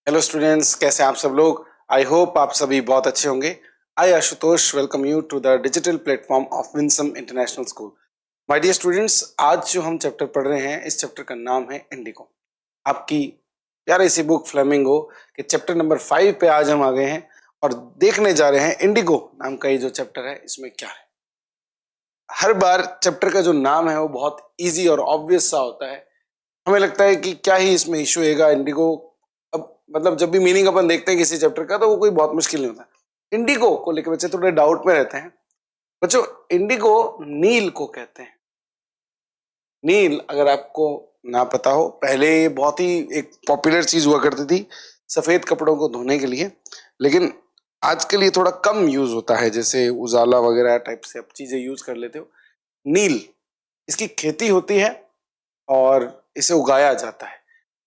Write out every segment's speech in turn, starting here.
Hello students, कैसे हैं आप सब लोग। आई होप आप सभी बहुत अच्छे होंगे। I Ashutosh welcome you to the digital platform of Winsome International School. My dear students, आज जो हम चैप्टर पढ़ रहे हैं, इस चैप्टर का नाम है इंडिगो। आपकी प्यारी सी बुक फ्लेमिंगो के चैप्टर नंबर 5 पे आज हम आ गए हैं और देखने जा रहे हैं इंडिगो नाम का ये जो चैप्टर है, इसमें क्या है। हर बार चैप्टर का जो नाम है वो बहुत ईजी और ऑब्वियस सा होता है। हमें लगता है कि क्या ही इसमें इशू होगा इंडिगो। अब मतलब जब भी मीनिंग अपन देखते हैं किसी चैप्टर का तो वो कोई बहुत मुश्किल नहीं होता। इंडिगो को लेकर बच्चे थोड़े डाउट में रहते हैं। बच्चों, इंडिगो नील को कहते हैं। नील, अगर आपको ना पता हो, पहले ये बहुत ही एक पॉपुलर चीज हुआ करती थी सफेद कपड़ों को धोने के लिए, लेकिन आजकल ये थोड़ा कम यूज होता है। जैसे उजाला वगैरह टाइप से अब चीजें यूज कर लेते हो। नील, इसकी खेती होती है और इसे उगाया जाता है।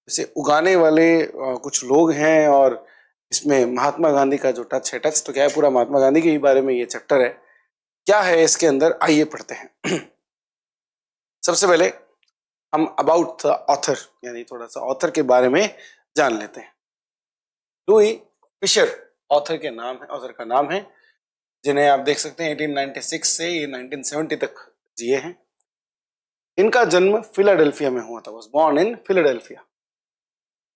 इसे उगाने वाले कुछ लोग हैं और इसमें महात्मा गांधी का जो टच है, टच तो क्या है, पूरा महात्मा गांधी के ही बारे में ये चैप्टर है। क्या है इसके अंदर, आइए पढ़ते हैं। सबसे पहले हम अबाउट द ऑथर, यानी थोड़ा सा ऑथर के बारे में जान लेते हैं। लुई फिशर ऑथर के नाम है, ऑथर का नाम है, जिन्हें आप देख सकते हैं 1896 से ये 1970 तक जिए हैं। इनका जन्म फिलाडेल्फिया में हुआ था, was born in Philadelphia.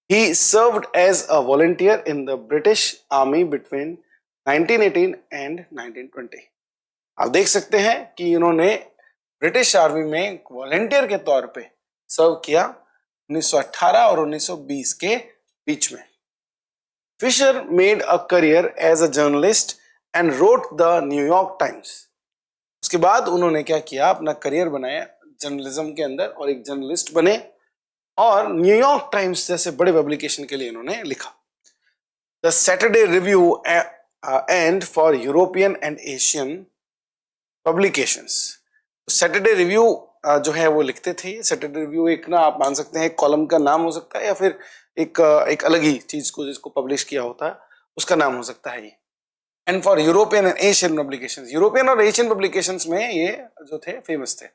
He served as a volunteer in the British Army between 1918 and 1920। आप देख सकते हैं कि इन्होंने ब्रिटिश आर्मी में वॉलंटियर के तौर पे सर्व किया 1918 और 1920 के बीच में। Fisher made a career as a journalist and wrote the New York Times. उसके बाद उन्होंने क्या किया, अपना करियर बनाया जर्नलिज्म के अंदर और एक जर्नलिस्ट बने और न्यूयॉर्क टाइम्स जैसे बड़े पब्लिकेशन के लिए इन्होंने लिखा। The Saturday review and for European and Asian publications. Saturday review जो है वो लिखते थे। सैटरडे रिव्यू एक ना, आप मान सकते हैं एक कॉलम का नाम हो सकता है या फिर एक अलग ही चीज को जिसको पब्लिश किया होता है उसका नाम हो सकता है ये। And for European and Asian publications, European और एशियन पब्लिकेशंस में ये जो थे फेमस थे।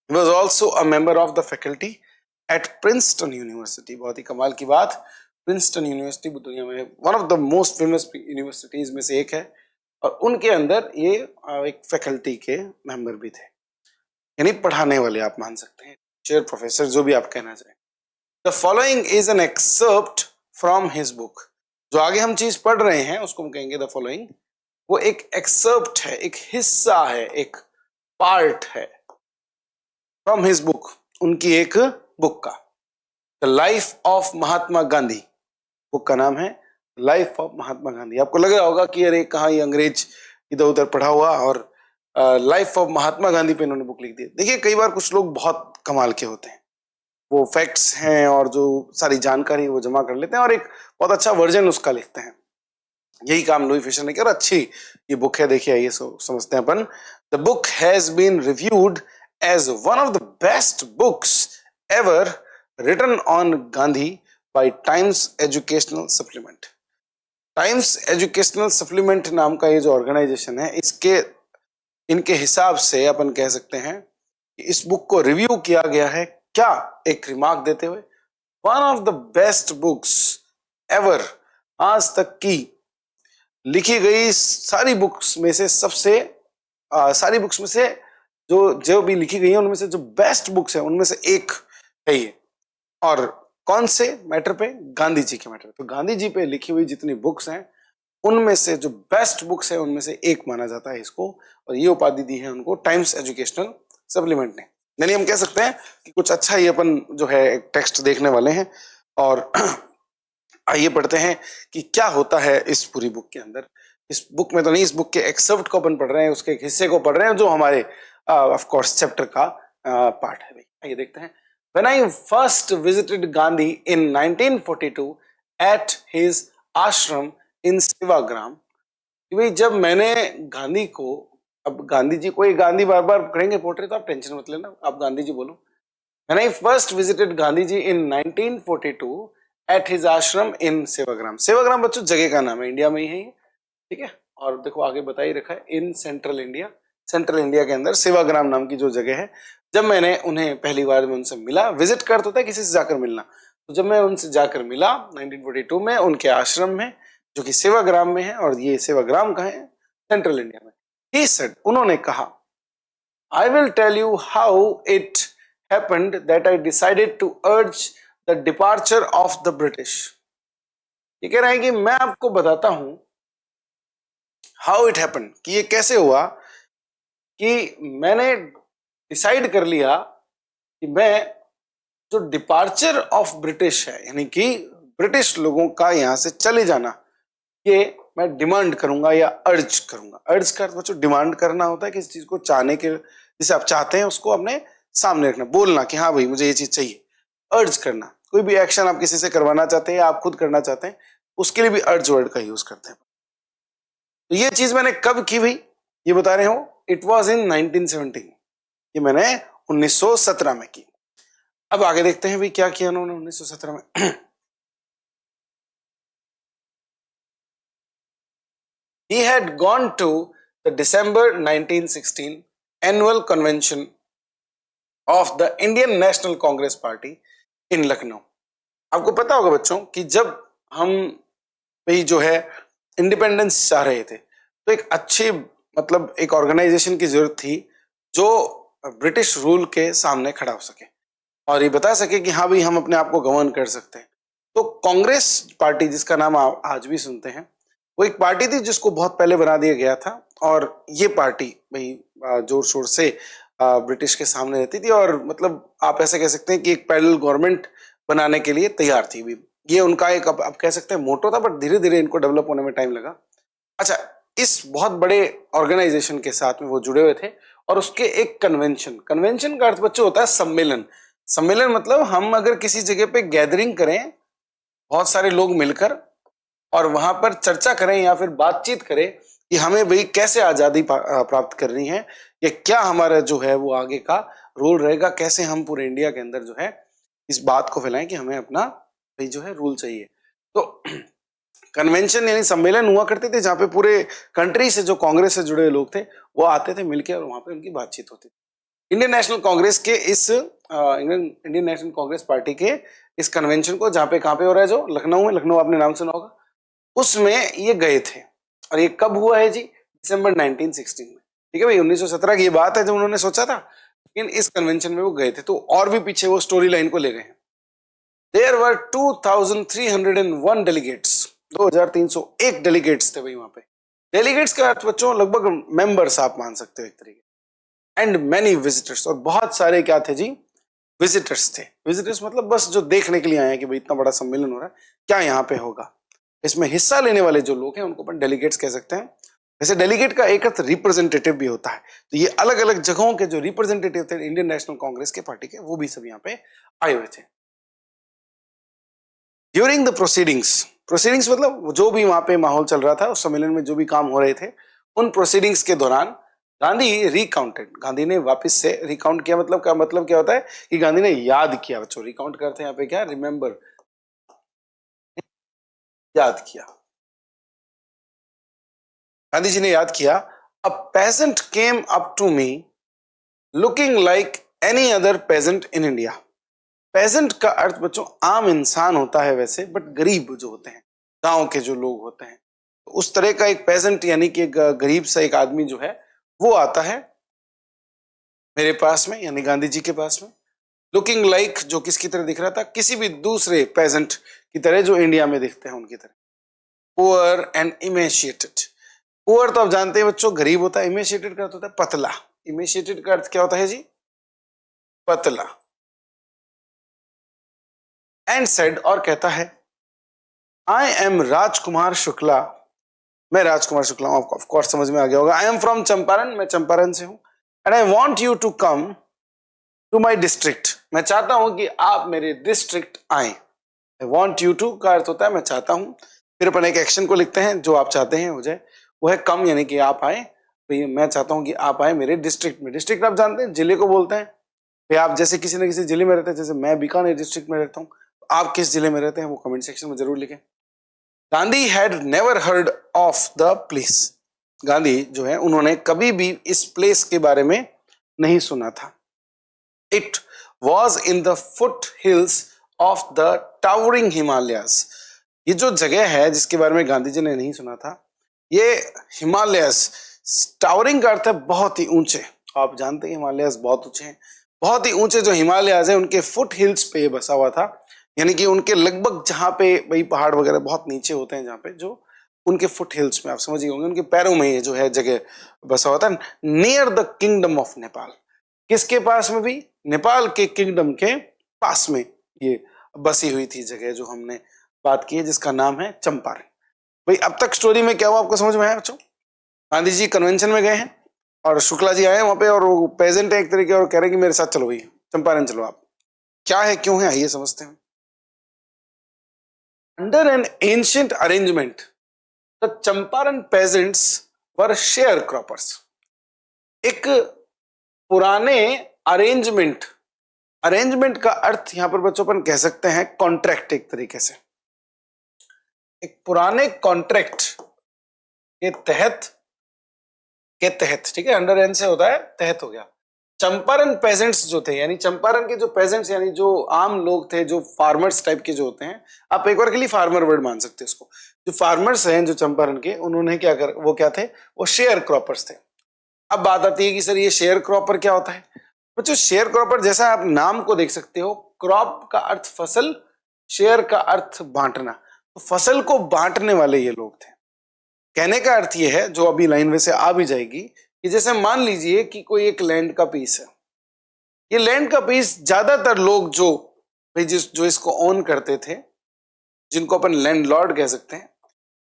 He was also a member of the faculty at Princeton University। बहुत ही कमाल की बात, प्रिंसटन यूनिवर्सिटी दुनिया में one of the most famous universities में से एक है और उनके अंदर ये एक फैकल्टी के मेंबर भी थे, यानी पढ़ाने वाले आप मान सकते हैं, टीचर प्रोफेसर जो भी आप कहना चाहें। The following is an excerpt from his book. जो आगे हम चीज पढ़ रहे हैं उसको हम कहेंगे द फॉलोइंग। वो एक एक्सर्प्ट है, एक हिस्सा है, एक पार्ट है फ्रॉम हिज बुक, उनकी एक बुक का। The life of Mahatma Gandhi, book का नाम है लाइफ ऑफ महात्मा गांधी। आपको लग रहा होगा कि अरे कहाँ ये अंग्रेज इधर उधर पढ़ा हुआ और लाइफ ऑफ महात्मा गांधी पे इन्होंने बुक लिख दी। देखिए, कई बार कुछ लोग बहुत कमाल के होते हैं, वो फैक्ट्स हैं और जो सारी जानकारी वो जमा कर लेते हैं और एक बहुत अच्छा वर्जन उसका लिखते हैं। यही काम लुई फिशर ने किया और अच्छी ये बुक है। देखिए, ये समझते हैं अपन। The book has been reviewed as one of the best books ever written on Gandhi by Times Educational Supplement। Times Educational Supplement नाम का ये जो ऑर्गेनाइजेशन है, इनके हिसाब से अपन कह सकते हैं कि इस बुक को रिव्यू किया गया है, क्या एक रिमार्क देते हुए, one of the best books ever, आज तक की लिखी गई सारी बुक्स में से सबसे सारी बुक्स में से जो भी लिखी गई है उनमें से जो बेस्ट बुक्स है उनमें से एक है ये। और कौन से मैटर पे? गांधी जी के मैटर पे। तो गांधी जी पे लिखी हुई जितनी बुक्स हैं उनमें से जो बेस्ट बुक्स है उनमें से एक माना जाता है इसको, और ये उपाधि दी है उनको टाइम्स एजुकेशनल सप्लीमेंट ने। यानी हम कह सकते हैं कि कुछ अच्छा ही अपन जो है एक टेक्स्ट देखने वाले हैं। और आइए पढ़ते हैं कि क्या होता है इस पूरी बुक के अंदर। इस बुक में तो नहीं, इस बुक के एक्सेप्ट को अपन पढ़ रहे हैं, उसके एक हिस्से को पढ़ रहे हैं जो हमारे ऑफ कोर्स चैप्टर का पार्ट है। आइए देखते हैं। When I first visited Gandhi in 1942 at his ashram in Sevagram, कि भाई जब मैंने गांधी को, अब गांधी जी को, गांधी बार बार करेंगे पोर्ट्रेट तो आप टेंशन मत लेना, आप गांधी जी बोलो। When I first visited Gandhi ji in 1942 at his ashram in Sevagram. Sevagram बच्चों जगह का नाम है, इंडिया में ही है, ठीक है। और देखो आगे बता ही रखा है, in central India. Central India के अंदर सेवाग्राम नाम की जो जगह है, जब मैंने उन्हें पहली बार में उनसे मिला, विजिट करता था किसी से जाकर मिलना, तो जब मैं उनसे जाकर मिला 1942 में उनके आश्रम में, जो कि सेवाग्राम में है, और ये सेवाग्राम कहाँ है? सेंट्रल इंडिया में। He said, उन्होंने कहा, I will tell you how it happened that I decided to urge the departure of the British. ये कह रहे हैं कि मैं आपको बताता हूं हाउ इट हैपन, कि ये कैसे हुआ कि मैंने डिसाइड कर लिया कि मैं जो डिपार्चर ऑफ ब्रिटिश है, यानी कि ब्रिटिश लोगों का यहां से चले जाना, ये मैं डिमांड करूंगा या अर्ज करूंगा। अर्ज का बच्चों डिमांड करना होता है किसी चीज को चाहने के, जिसे आप चाहते हैं उसको अपने सामने रखना, बोलना कि हाँ भाई मुझे ये चीज चाहिए। अर्ज करना, कोई भी एक्शन आप किसी से करवाना चाहते हैं या आप खुद करना चाहते हैं, उसके लिए भी अर्ज वर्ड का यूज करते हैं। तो ये चीज मैंने कब की भाई, ये बता रहे हो, इट वॉज इन 1917, ये मैंने 1917 में की। अब आगे देखते हैं भाई क्या किया उन्होंने 1917 में। He had gone to the December 1916 annual convention of the Indian National Congress Party in Lucknow. आपको पता होगा बच्चों कि जब हम भाई जो है इंडिपेंडेंस चाह रहे थे, तो एक अच्छी मतलब एक ऑर्गेनाइजेशन की जरूरत थी जो ब्रिटिश रूल के सामने खड़ा हो सके और ये बता सके कि हाँ भाई हम अपने आप को गवर्न कर सकते हैं। तो कांग्रेस पार्टी, जिसका नाम आप आज भी सुनते हैं, वो एक पार्टी थी जिसको बहुत पहले बना दिया गया था, और ये पार्टी भाई जोर शोर से ब्रिटिश के सामने रहती थी, और मतलब आप ऐसे कह सकते हैं कि एक पैरेलल गवर्नमेंट बनाने के लिए तैयार थी भी। ये उनका एक आप कह सकते हैं मोटो था, बट धीरे धीरे इनको डेवलप होने में टाइम लगा। अच्छा, इस बहुत बड़े ऑर्गेनाइजेशन के साथ में वो जुड़े हुए थे, और उसके एक कन्वेंशन, कन्वेंशन का अर्थ बच्चों होता है सम्मेलन। सम्मेलन मतलब हम अगर किसी जगह पे गैदरिंग करें, बहुत सारे लोग मिलकर, और वहां पर चर्चा करें या फिर बातचीत करें कि हमें भाई कैसे आजादी प्राप्त करनी है, या क्या हमारा जो है वो आगे का रोल रहेगा, कैसे हम पूरे इंडिया के अंदर जो है इस बात को फैलाएं कि हमें अपना भाई जो है रूल चाहिए। तो कन्वेंशन यानी सम्मेलन हुआ करते थे जहाँ पे पूरे कंट्री से जो कांग्रेस से जुड़े लोग थे वो आते थे मिलके, और वहां पे उनकी बातचीत होती थी। इंडियन नेशनल कांग्रेस के इस इंडियन नेशनल कांग्रेस पार्टी के इस कन्वेंशन को, जहाँ पे कहाँ पे हो रहा है, जो लखनऊ में, लखनऊ आपने नाम सुना होगा, उसमें ये गए थे। और ये कब हुआ है जी? दिसंबर 1916 में। ठीक है भाई, 1917 की ये बात है जब उन्होंने सोचा था, लेकिन इस कन्वेंशन में वो गए थे। तो और भी पीछे वो स्टोरी लाइन को ले गए हैं। देयर वर 2301 डेलीगेट्स, 2301 डेलीगेट्स थे भाई वहां पे। डेलीगेट्स का अर्थ बच्चों लगभग मेंबर्स आप मान सकते हो एक तरीके। एंड मैनी विजिटर्स, और बहुत सारे क्या थे जी? विजिटर्स थे। विजिटर्स मतलब बस जो देखने के लिए आए हैं कि भाई इतना बड़ा सम्मेलन हो रहा है, क्या यहाँ पे होगा। इसमें हिस्सा लेने वाले जो लोग हैं उनको अपन डेलीगेट्स कह सकते हैं। वैसे डेलीगेट का एक अर्थ रिप्रेजेंटेटिव भी होता है। तो ये अलग अलग जगहों के जो रिप्रेजेंटेटिव थे इंडियन नेशनल कांग्रेस के पार्टी के, वो भी सब यहाँ पे आए हुए थे। ड्यूरिंग द प्रोसीडिंग्स, प्रोसीडिंग्स मतलब जो भी वहां पे माहौल चल रहा था, उस सम्मेलन में जो भी काम हो रहे थे, उन प्रोसीडिंग्स के दौरान गांधी रिकाउंटेड, गांधी ने वापस से रिकाउंट किया। मतलब क्या होता है कि गांधी ने याद किया। बच्चों रिकाउंट करते हैं यहाँ पे क्या? रिमेंबर, याद किया। गांधी जी ने याद किया, a peasant came up to me looking like any other peasant in India. Peasant का अर्थ बच्चों आम इंसान होता है वैसे, बट गरीब जो होते हैं, गांव के जो लोग होते हैं, तो उस तरह का एक पेजेंट यानी कि एक गरीब सा एक आदमी जो है वो आता है मेरे पास में, यानी गांधी जी के पास में। लुकिंग लाइक जो किसकी तरह दिख रहा था? किसी भी दूसरे पेजेंट की तरह जो इंडिया में दिखते हैं उनकी तरह। Poor and इमेशिएटेड। पुअर तो आप जानते हैं बच्चों गरीब होता है, इमेशिएटेड का अर्थ होता है पतला। इमेशिएटेड का अर्थ क्या होता है जी? पतला। एंड सेड, और कहता है, आई एम राजकुमार शुक्ला, मैं राजकुमार शुक्ला हूं। ऑफ कोर्स समझ में आ गया होगा। आई एम फ्रॉम चंपारण, मैं चंपारण से हूं। And I want you to come to my district, मैं चाहता हूं कि आप मेरे डिस्ट्रिक्ट आए। आई वांट यू टू का अर्थ होता है मैं चाहता हूं। फिर अपन एक एक्शन को लिखते हैं जो आप चाहते हैं हो जाए, वो है कम, यानी कि आप आए। तो मैं चाहता हूं कि आप आए मेरे डिस्ट्रिक्ट में। डिस्ट्रिक्ट आप जानते हैं जिले को बोलते हैं। फिर आप जैसे किसी न किसी जिले में रहते हैं, जैसे मैं बीकानेर डिस्ट्रिक्ट में रहता हूँ, आप किस जिले में रहते हैं वो कमेंट सेक्शन में जरूर लिखें। Gandhi had never heard of the place, Gandhi जो है उन्होंने कभी भी इस प्लेस के बारे में नहीं सुना था। It was in the foot hills of the towering Himalayas. ये जो जगह है जिसके बारे में गांधी जी ने नहीं सुना था, ये हिमालयस, टावरिंग का अर्थ है बहुत ही ऊंचे। आप जानते हैं हिमालयस बहुत ऊंचे हैं, बहुत ही ऊंचे जो हिमालयस हैं उनके फुट हिल्स पे बसा हुआ था, यानी कि उनके लगभग जहाँ पे भाई पहाड़ वगैरह बहुत नीचे होते हैं, जहाँ पे जो उनके फुट हिल्स में, आप समझ गए होंगे, उनके पैरों में ये जो है जगह बसा हुआ था, near the kingdom of Nepal. किसके पास में भी? नेपाल के किंगडम के पास में ये बसी हुई थी जगह जो हमने बात की है, जिसका नाम है चंपारण। भाई अब तक स्टोरी में क्या हुआ आपको समझ में आया बच्चों? गांधी जी कन्वेंशन में गए हैं और शुक्ला जी आए वहां पे, और वो पेजेंट है एक तरीके, और कह रहे हैं कि मेरे साथ चलो भाई चंपारण चलो। आप क्या है क्यों है आइए समझते हैं। Under N ancient arrangement the Champaran pageants were share croppers. एक पुराने अरेंजमेंट, अरेंजमेंट का अर्थ यहां पर बच्चों अपन कह सकते हैं कॉन्ट्रैक्ट, एक तरीके से एक पुराने कॉन्ट्रैक्ट के तहत, ठीक है, अंडर एन से होता है तहत हो गया। चंपारण पेजेंट्स जो थे, यानी चंपारण के जो पेजेंट्स यानी जो आम लोग थे, जो फार्मर्स टाइप के जो होते हैं, आप एक बार के लिए फार्मर वर्ड मान सकते हैं इसको, जो फार्मर्स हैं जो चंपारण के, उन्होंने क्या कर, वो क्या थे, वो शेयर क्रॉपर्स थे। अब बात आती है कि सर ये शेयर क्रॉपर क्या होता है? बच्चों शेयर क्रॉपर जैसा आप नाम को देख सकते हो, क्रॉप का अर्थ फसल, शेयर का अर्थ बांटना, तो फसल को बांटने वाले ये लोग थे। कहने का अर्थ ये है, जो अभी लाइन वैसे आ भी जाएगी, कि जैसे मान लीजिए कि कोई एक लैंड का पीस है, ये लैंड का पीस ज्यादातर लोग जो भाई जो इसको ऑन करते थे, जिनको अपन लैंडलॉर्ड कह सकते हैं,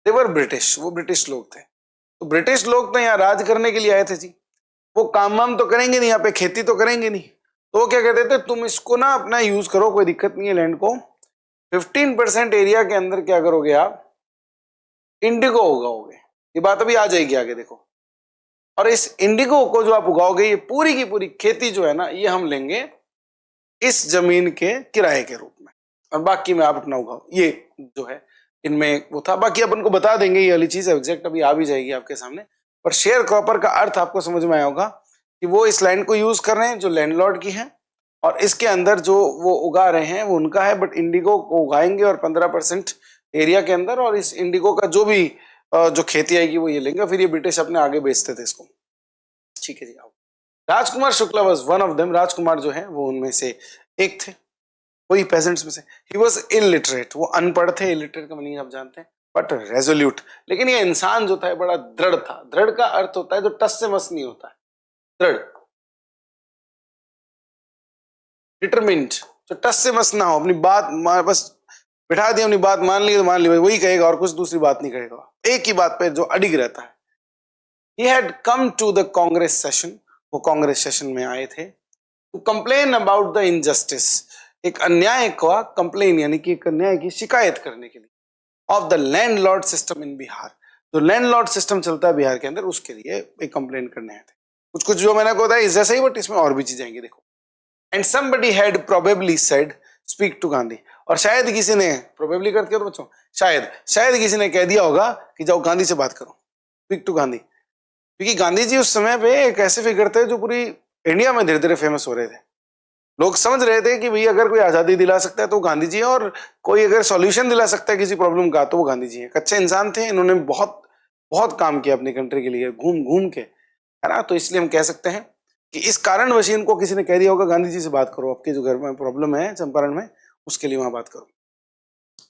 देवर ब्रिटिश, वो ब्रिटिश लोग थे। तो ब्रिटिश लोग तो यहाँ राज करने के लिए आए थे जी, वो काम वाम तो करेंगे नहीं, यहाँ पे खेती तो करेंगे नहीं, तो वो क्या कहते थे, तुम इसको ना अपना यूज करो, कोई दिक्कत नहीं है, लैंड को 15% एरिया के अंदर क्या करोगे आप, इंडिगो उगाओगे। ये बात अभी आ जाएगी आगे देखो। और इस इंडिगो को जो आप उगाओगे, ये पूरी की पूरी खेती जो है ना, ये हम लेंगे इस जमीन के किराए के रूप में, और बाकी में आप अपना उगाओ। ये जो है इनमें वो था, बाकी अपन को बता देंगे, ये वाली चीज एग्जैक्ट अभी आ भी जाएगी आपके सामने। पर शेयर क्रॉपर का अर्थ आपको समझ में आया होगा कि वो इस लैंड को यूज कर रहे हैं जो लैंडलॉर्ड की है, और इसके अंदर जो वो उगा रहे हैं वो उनका है, बट इंडिगो को उगाएंगे और 15% एरिया के अंदर, और इस इंडिगो का जो भी जो खेती आएगी वो ये लेंगे, फिर ये ब्रिटिश अपने आगे बेचते थे इसको। ठीक है जी, आओ। Rajkumar Shukla was one of them, Rajkumar जो है वो उनमें से एक थे, वही पेजेंट्स में से। ही वाज इलिटरेट, वो अनपढ़ थे, इलिटरेट का मीनिंग आप जानते हैं, बट रेजोल्यूट। लेकिन ये इंसान जो था बड़ा दृढ़ था। दृढ़ का अर्थ होता है जो टस से मस नहीं होता है, दृढ़, डिटरमिन्ड, जो टस से मस ना हो, अपनी बात बस बिठा दी, अपनी बात मान ली तो मान ली, वही कहेगा और कुछ दूसरी बात नहीं कहेगा, एक ही बात पे जो अडिग रहता है। He had come to the Congress session, वो कांग्रेस सेशन में आए थे, to complain about the injustice, एक अन्याय का कंप्लेन, यानी कि एक अन्याय की शिकायत करने के लिए, of the landlord system in Bihar, जो लैंडलॉर्ड सिस्टम चलता है बिहार के अंदर, उसके लिए एक कंप्लेन करने आए थे। कुछ कुछ जो मैंने बताया इस जैसा ही, बट इसमें और भी चीजें आएंगी देखो। And somebody had probably said speak to Gandhi, और शायद किसी ने, प्रोबेबली करते हो तो बच्चों, शायद किसी ने कह दिया होगा कि जाओ गांधी से बात करो, स्पीक टू गांधी। क्योंकि गांधी जी उस समय पे एक ऐसे फिगर थे जो पूरी इंडिया में धीरे धीरे फेमस हो रहे थे। लोग समझ रहे थे कि भाई अगर कोई आजादी दिला सकता है तो गांधी जी है, और कोई अगर सॉल्यूशन दिला सकता है किसी प्रॉब्लम का तो वो गांधी जी है। कच्चे इंसान थे, इन्होंने बहुत बहुत काम किया अपनी कंट्री के लिए, घूम घूम के, है ना। तो इसलिए हम कह सकते हैं कि इस कारणवश इनको किसी ने कह दिया होगा गांधी जी से बात करो, आपके जो घर में प्रॉब्लम है चंपारण में, उसके लिए वहां बात करो।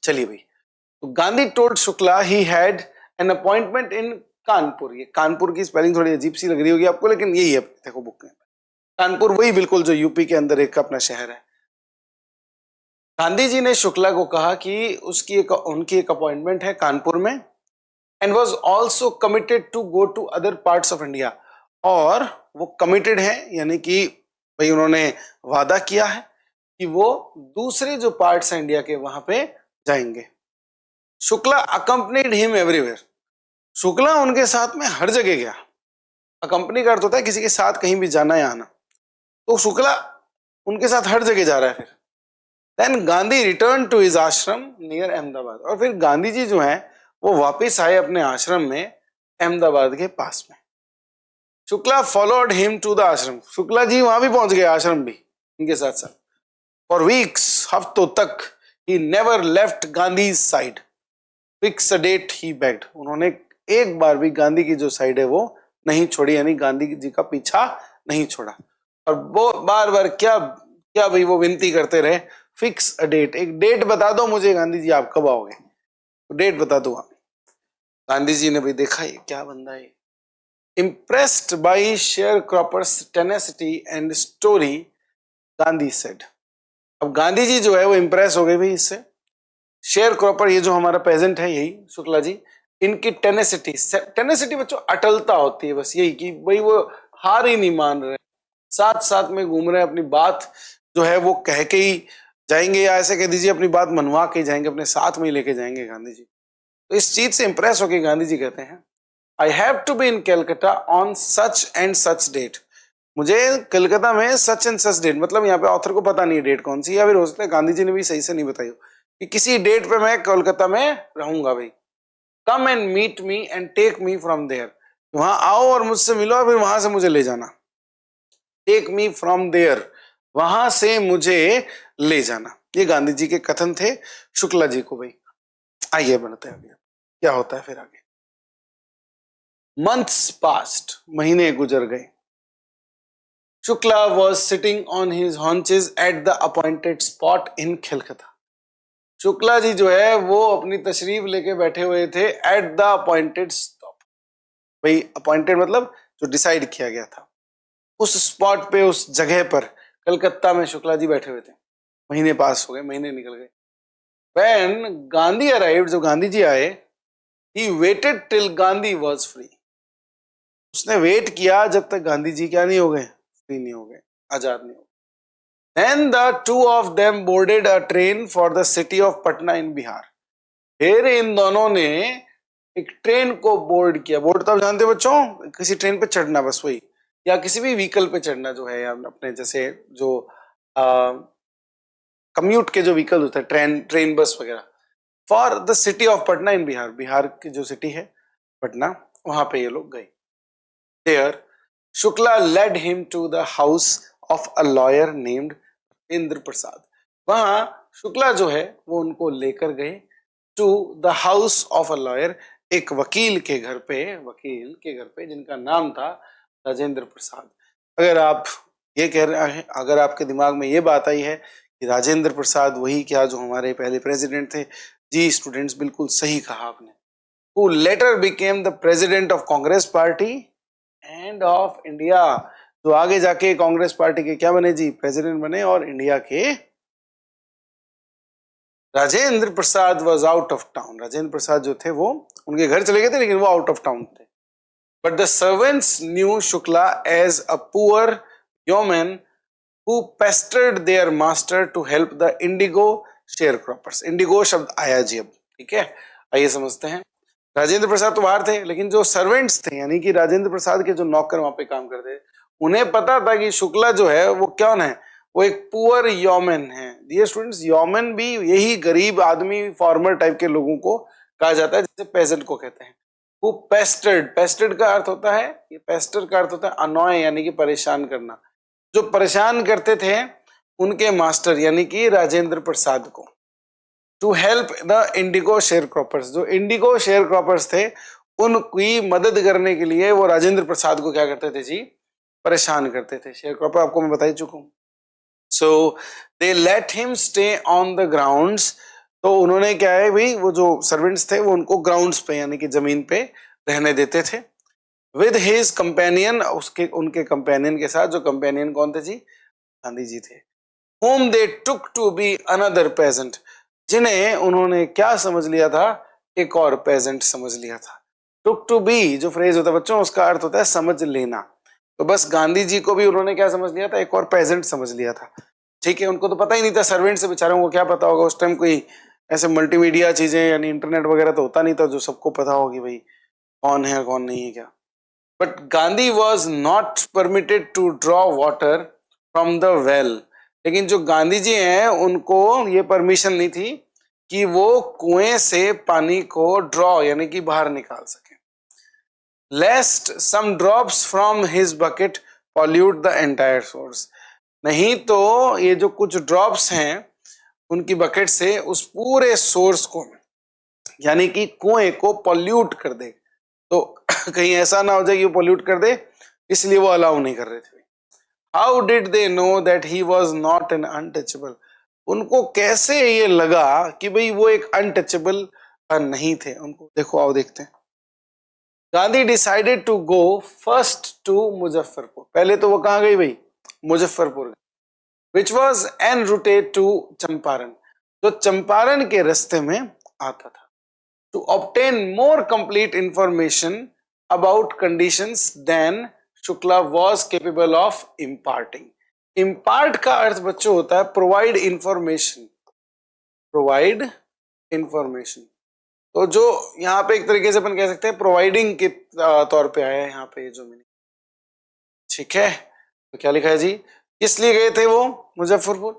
चलिए भाई, तो Gandhi told Shukla he had an appointment इन कानपुर। ये कानपुर की स्पेलिंग थोड़ी अजीब सी लग रही होगी आपको, लेकिन यही है, देखो बुक में, कानपुर वही बिल्कुल जो यूपी के अंदर एक अपना शहर है। गांधी जी ने शुक्ला को कहा कि उनकी एक अपॉइंटमेंट है कानपुर में, and was also committed to go to other parts of India, और वो कमिटेड है, यानी कि भाई उन्होंने वादा किया है कि वो दूसरे जो पार्ट्स हैं इंडिया के वहां पे जाएंगे। Shukla accompanied him everywhere, Shukla उनके साथ में हर जगह गया। अकम्पनी का अर्थ होता है किसी के साथ कहीं भी जाना या आना, तो शुक्ला उनके साथ हर जगह जा रहा है। फिर then Gandhi return to his ashram near Ahmedabad, और फिर गांधी जी जो हैं वो वापस आए अपने आश्रम में अहमदाबाद के पास में। Shukla followed him to the ashram, Shukla जी वहां भी पहुंच गए, आश्रम भी इनके साथ साथ। फॉर वीक्स, हफ्तों तक, he never left Gandhi side, fix a date he begged, उन्होंने एक बार भी गांधी की जो साइड है वो नहीं छोड़ी, यानी गांधी जी का पीछा नहीं छोड़ा। और वो बार बार क्या क्या भाई वो विनती करते रहे, फिक्स अ डेट, एक डेट बता दो मुझे गांधी जी, आप कब आओगे, तो डेट बता दो आप। गांधी जी ने भी देखा ये क्या बंदा है। Impressed by share croppers tenacity and story, Gandhi said, अब गांधी जी जो है वो इंप्रेस हो गए भाई इससे। शेयर क्रॉपर, ये जो हमारा पेजेंट है यही शुक्ला जी, इनकी टेनेसिटी, टेनेसिटी बच्चों अटलता होती है, बस यही कि भाई वो हार ही नहीं मान रहे, साथ साथ में घूम रहे हैं, अपनी बात जो है वो कह के ही जाएंगे, या ऐसे कह दीजिए अपनी बात मनवा के जाएंगे, अपने साथ में ही लेके जाएंगे गांधी जी। तो इस चीज से इंप्रेस होकर गांधी जी कहते हैं, I have to be in Calcutta on such and such date, मुझे कलकत्ता में सच एंड सच डेट, मतलब यहाँ पे ऑथर को पता नहीं डेट कौन सी, या फिर हो सकता है गांधी जी ने भी सही से नहीं बताई हो कि किसी डेट पे मैं कोलकाता में रहूंगा भाई। Come and meet me and take me from there, वहां आओ और मुझसे मिलो और फिर वहां से मुझे ले जाना। टेक मी फ्रॉम देयर, वहां से मुझे ले जाना, ये गांधी जी के कथन थे शुक्ला जी को भाई। आइए बढ़ते हैं आगे, क्या होता है फिर आगे। मंथ्स पास्ट, महीने गुजर गए। Shukla was sitting on his haunches at the appointed spot in खिलखता, शुक्ला जी जो है वो अपनी तशरीफ लेके बैठे हुए थे एट द अपॉइंटेड स्टॉप, भाई अपॉइंटेड मतलब जो डिसाइड किया गया था, उस स्पॉट पे, उस जगह पर कलकत्ता में शुक्ला जी बैठे हुए थे। महीने पास हो गए, महीने निकल गए। व्हेन गांधी अराइव्ड, जब गांधी जी आए, he waited till Gandhi was free, उसने वेट किया जब तक गांधी जी क्या नहीं हो गए, फ्री नहीं हो गए, आजाद नहीं हो गए। Then the two of them boarded a train for the city of Patna in Bihar, फिर इन दोनों ने एक ट्रेन को बोर्ड किया, बोर्ड तो आप जानते हो बच्चों, किसी ट्रेन पे चढ़ना, बस वही, या किसी भी व्हीकल पे चढ़ना जो है, या अपने जैसे जो कम्यूट के जो व्हीकल होते हैं, ट्रेन ट्रेन बस वगैरह, for the city of Patna in Bihar, Bihar की जो सिटी है पटना, वहां पे ये लोग गए। There Shukla led him to the house of a lawyer named Indra Prasad, वहां शुक्ला जो है वो उनको लेकर गए to the house of a lawyer, एक वकील के घर पे, वकील के घर पे जिनका नाम था राजेंद्र प्रसाद। अगर आप ये कह रहे हैं, अगर आपके दिमाग में ये बात आई है कि राजेंद्र प्रसाद वही क्या जो हमारे पहले प्रेसिडेंट थे, जी स्टूडेंट्स बिल्कुल सही कहा आपने, who later became the president of Congress party end of India, जो आगे जाके कांग्रेस पार्टी के क्या बने जी, प्रेसिडेंट बने, और इंडिया के। Rajendra Prasad was out of town, Rajendra Prasad जो थे वो उनके घर चले गए थे, लेकिन वो आउट ऑफ टाउन थे। But the servants knew Shukla as a poor yeoman who pestered their master to help the indigo sharecroppers, Indigo शब्द आया जी अब, ठीक है, आइए समझते हैं। राजेंद्र प्रसाद तो बाहर थे, लेकिन जो सर्वेंट्स थे, यानी कि राजेंद्र प्रसाद के जो नौकर वहां पे काम करते थे, उन्हें पता था कि शुक्ला जो है वो कौन है, वो एक पुअर यॉमन है। डियर स्टूडेंट्स, यॉमन भी यही गरीब आदमी, फॉर्मर टाइप के लोगों को कहा जाता है, जैसे पेजेंट को कहते हैं। वो पेस्टर्ड, पेस्टर्ड का अर्थ होता है, ये पेस्टर का अर्थ होता है अनॉय, यानी कि परेशान करना, जो परेशान करते थे उनके मास्टर यानी कि राजेंद्र प्रसाद को, to help the indigo sharecroppers, जो इंडिगो शेयर क्रॉपर्स थे उनकी मदद करने के लिए वो राजेंद्र प्रसाद को क्या करते थे जी, परेशान करते थे। शेयर क्रॉपर आपको मैं बता ही चुका हूं। So they let him stay on the grounds, तो उन्होंने क्या है भाई, वो जो सर्वेंट्स थे वो उनको ग्राउंड्स पे यानी कि जमीन पे रहने देते थे। विद हिज कंपेनियन, उसके उनके कंपेनियन के साथ, जो कंपेनियन कौन थे जी, गांधी जी थे। whom they took to be another peasant, जिन्हें उन्होंने क्या समझ लिया था, एक और पेजेंट समझ लिया था। took to be जो फ्रेज होता है बच्चों, उसका अर्थ होता है समझ लेना, तो बस गांधी जी को भी उन्होंने क्या समझ लिया था, एक और पेजेंट समझ लिया था, ठीक है। उनको तो पता ही नहीं था, सर्वेंट से बेचारों को क्या पता होगा उस टाइम, कोई ऐसे मल्टीमीडिया चीजें यानी इंटरनेट वगैरह तो होता नहीं था जो सबको पता होगी भाई कौन है कौन नहीं है क्या। But Gandhi was not permitted to draw water from the well, लेकिन जो गांधी जी हैं उनको ये परमिशन नहीं थी कि वो कुएं से पानी को ड्रॉ यानी कि बाहर निकाल सके। Lest some drops from his bucket pollute the entire source, नहीं तो ये जो कुछ ड्रॉप्स हैं उनकी बकेट से उस पूरे सोर्स को यानी कि कुएं को पॉल्यूट कर दे। तो कहीं ऐसा ना हो जाए कि वो पॉल्यूट कर दे, इसलिए वो अलाउ नहीं कर रहे थे। How did they know that he was not an untouchable? उनको कैसे ये लगा कि भाई वो एक अनटचेबल नहीं थे? उनको देखो, आओ देखते हैं। Gandhi decided to go first to Muzaffarpur. पहले तो वो कहाँ गई भाई? Muzaffarpur. Which was en routed to Champaran, जो चंपारण के रास्ते में आता था। To obtain more complete information about conditions than Shukla was capable of imparting. Impart का अर्थ बच्चों होता है प्रोवाइड इंफॉर्मेशन, प्रोवाइड इंफॉर्मेशन। तो जो यहाँ पे एक तरीके से अपन कह सकते हैं प्रोवाइडिंग के तौर पे आया है यहाँ पे जो मीनिंग। ठीक है, तो क्या लिखा है जी? किस लिए गए थे वो मुजफ्फरपुर?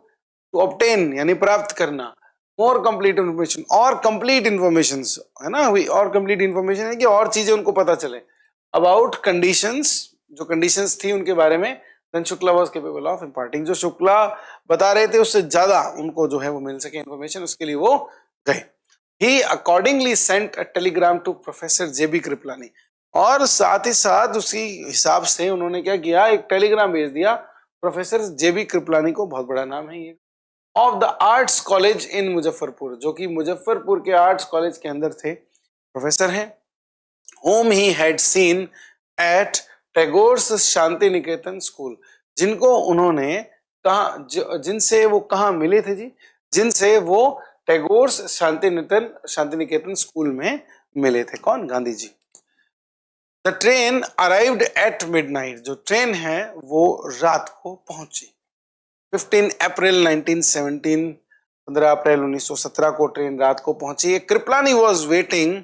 टू ऑब्टेन यानी प्राप्त करना, मोर कंप्लीट इंफॉर्मेशन, और कंप्लीट इंफॉर्मेशन है ना, और कंप्लीट इंफॉर्मेशन है कि और चीजें उनको पता चले अबाउट कंडीशंस, जो कंडीशंस थी उनके बारे में। Then Shukla was capable of imparting, जो शुक्ला बता रहे थे उससे ज्यादा उनको जो है वो मिल सके इंफॉर्मेशन, उसके लिए वो गए। He accordingly sent a telegram to professor J B Kripalani, और साथ ही साथ उसी हिसाब से उन्होंने क्या किया, एक टेलीग्राम भेज दिया प्रोफेसर जेबी कृपलानी को, बहुत बड़ा नाम है ये, of the arts college in Muzaffarpur, जो कि मुजफ्फरपुर के आर्ट्स कॉलेज के अंदर थे, प्रोफेसर हैं। whom he had seen at Tagore's Shanti Niketan school, जिनको उन्होंने कहा, जिनसे वो कहाँ मिले थे जी? जिनसे वो टैगोर्स शांति निकेतन स्कूल में मिले थे। कौन? Gandhi ji. The train arrived at midnight, जो ट्रेन है वो रात को पहुंची। 15 अप्रैल 1917, 15 अप्रैल 1917 को ट्रेन रात को पहुंची। Kripalani was waiting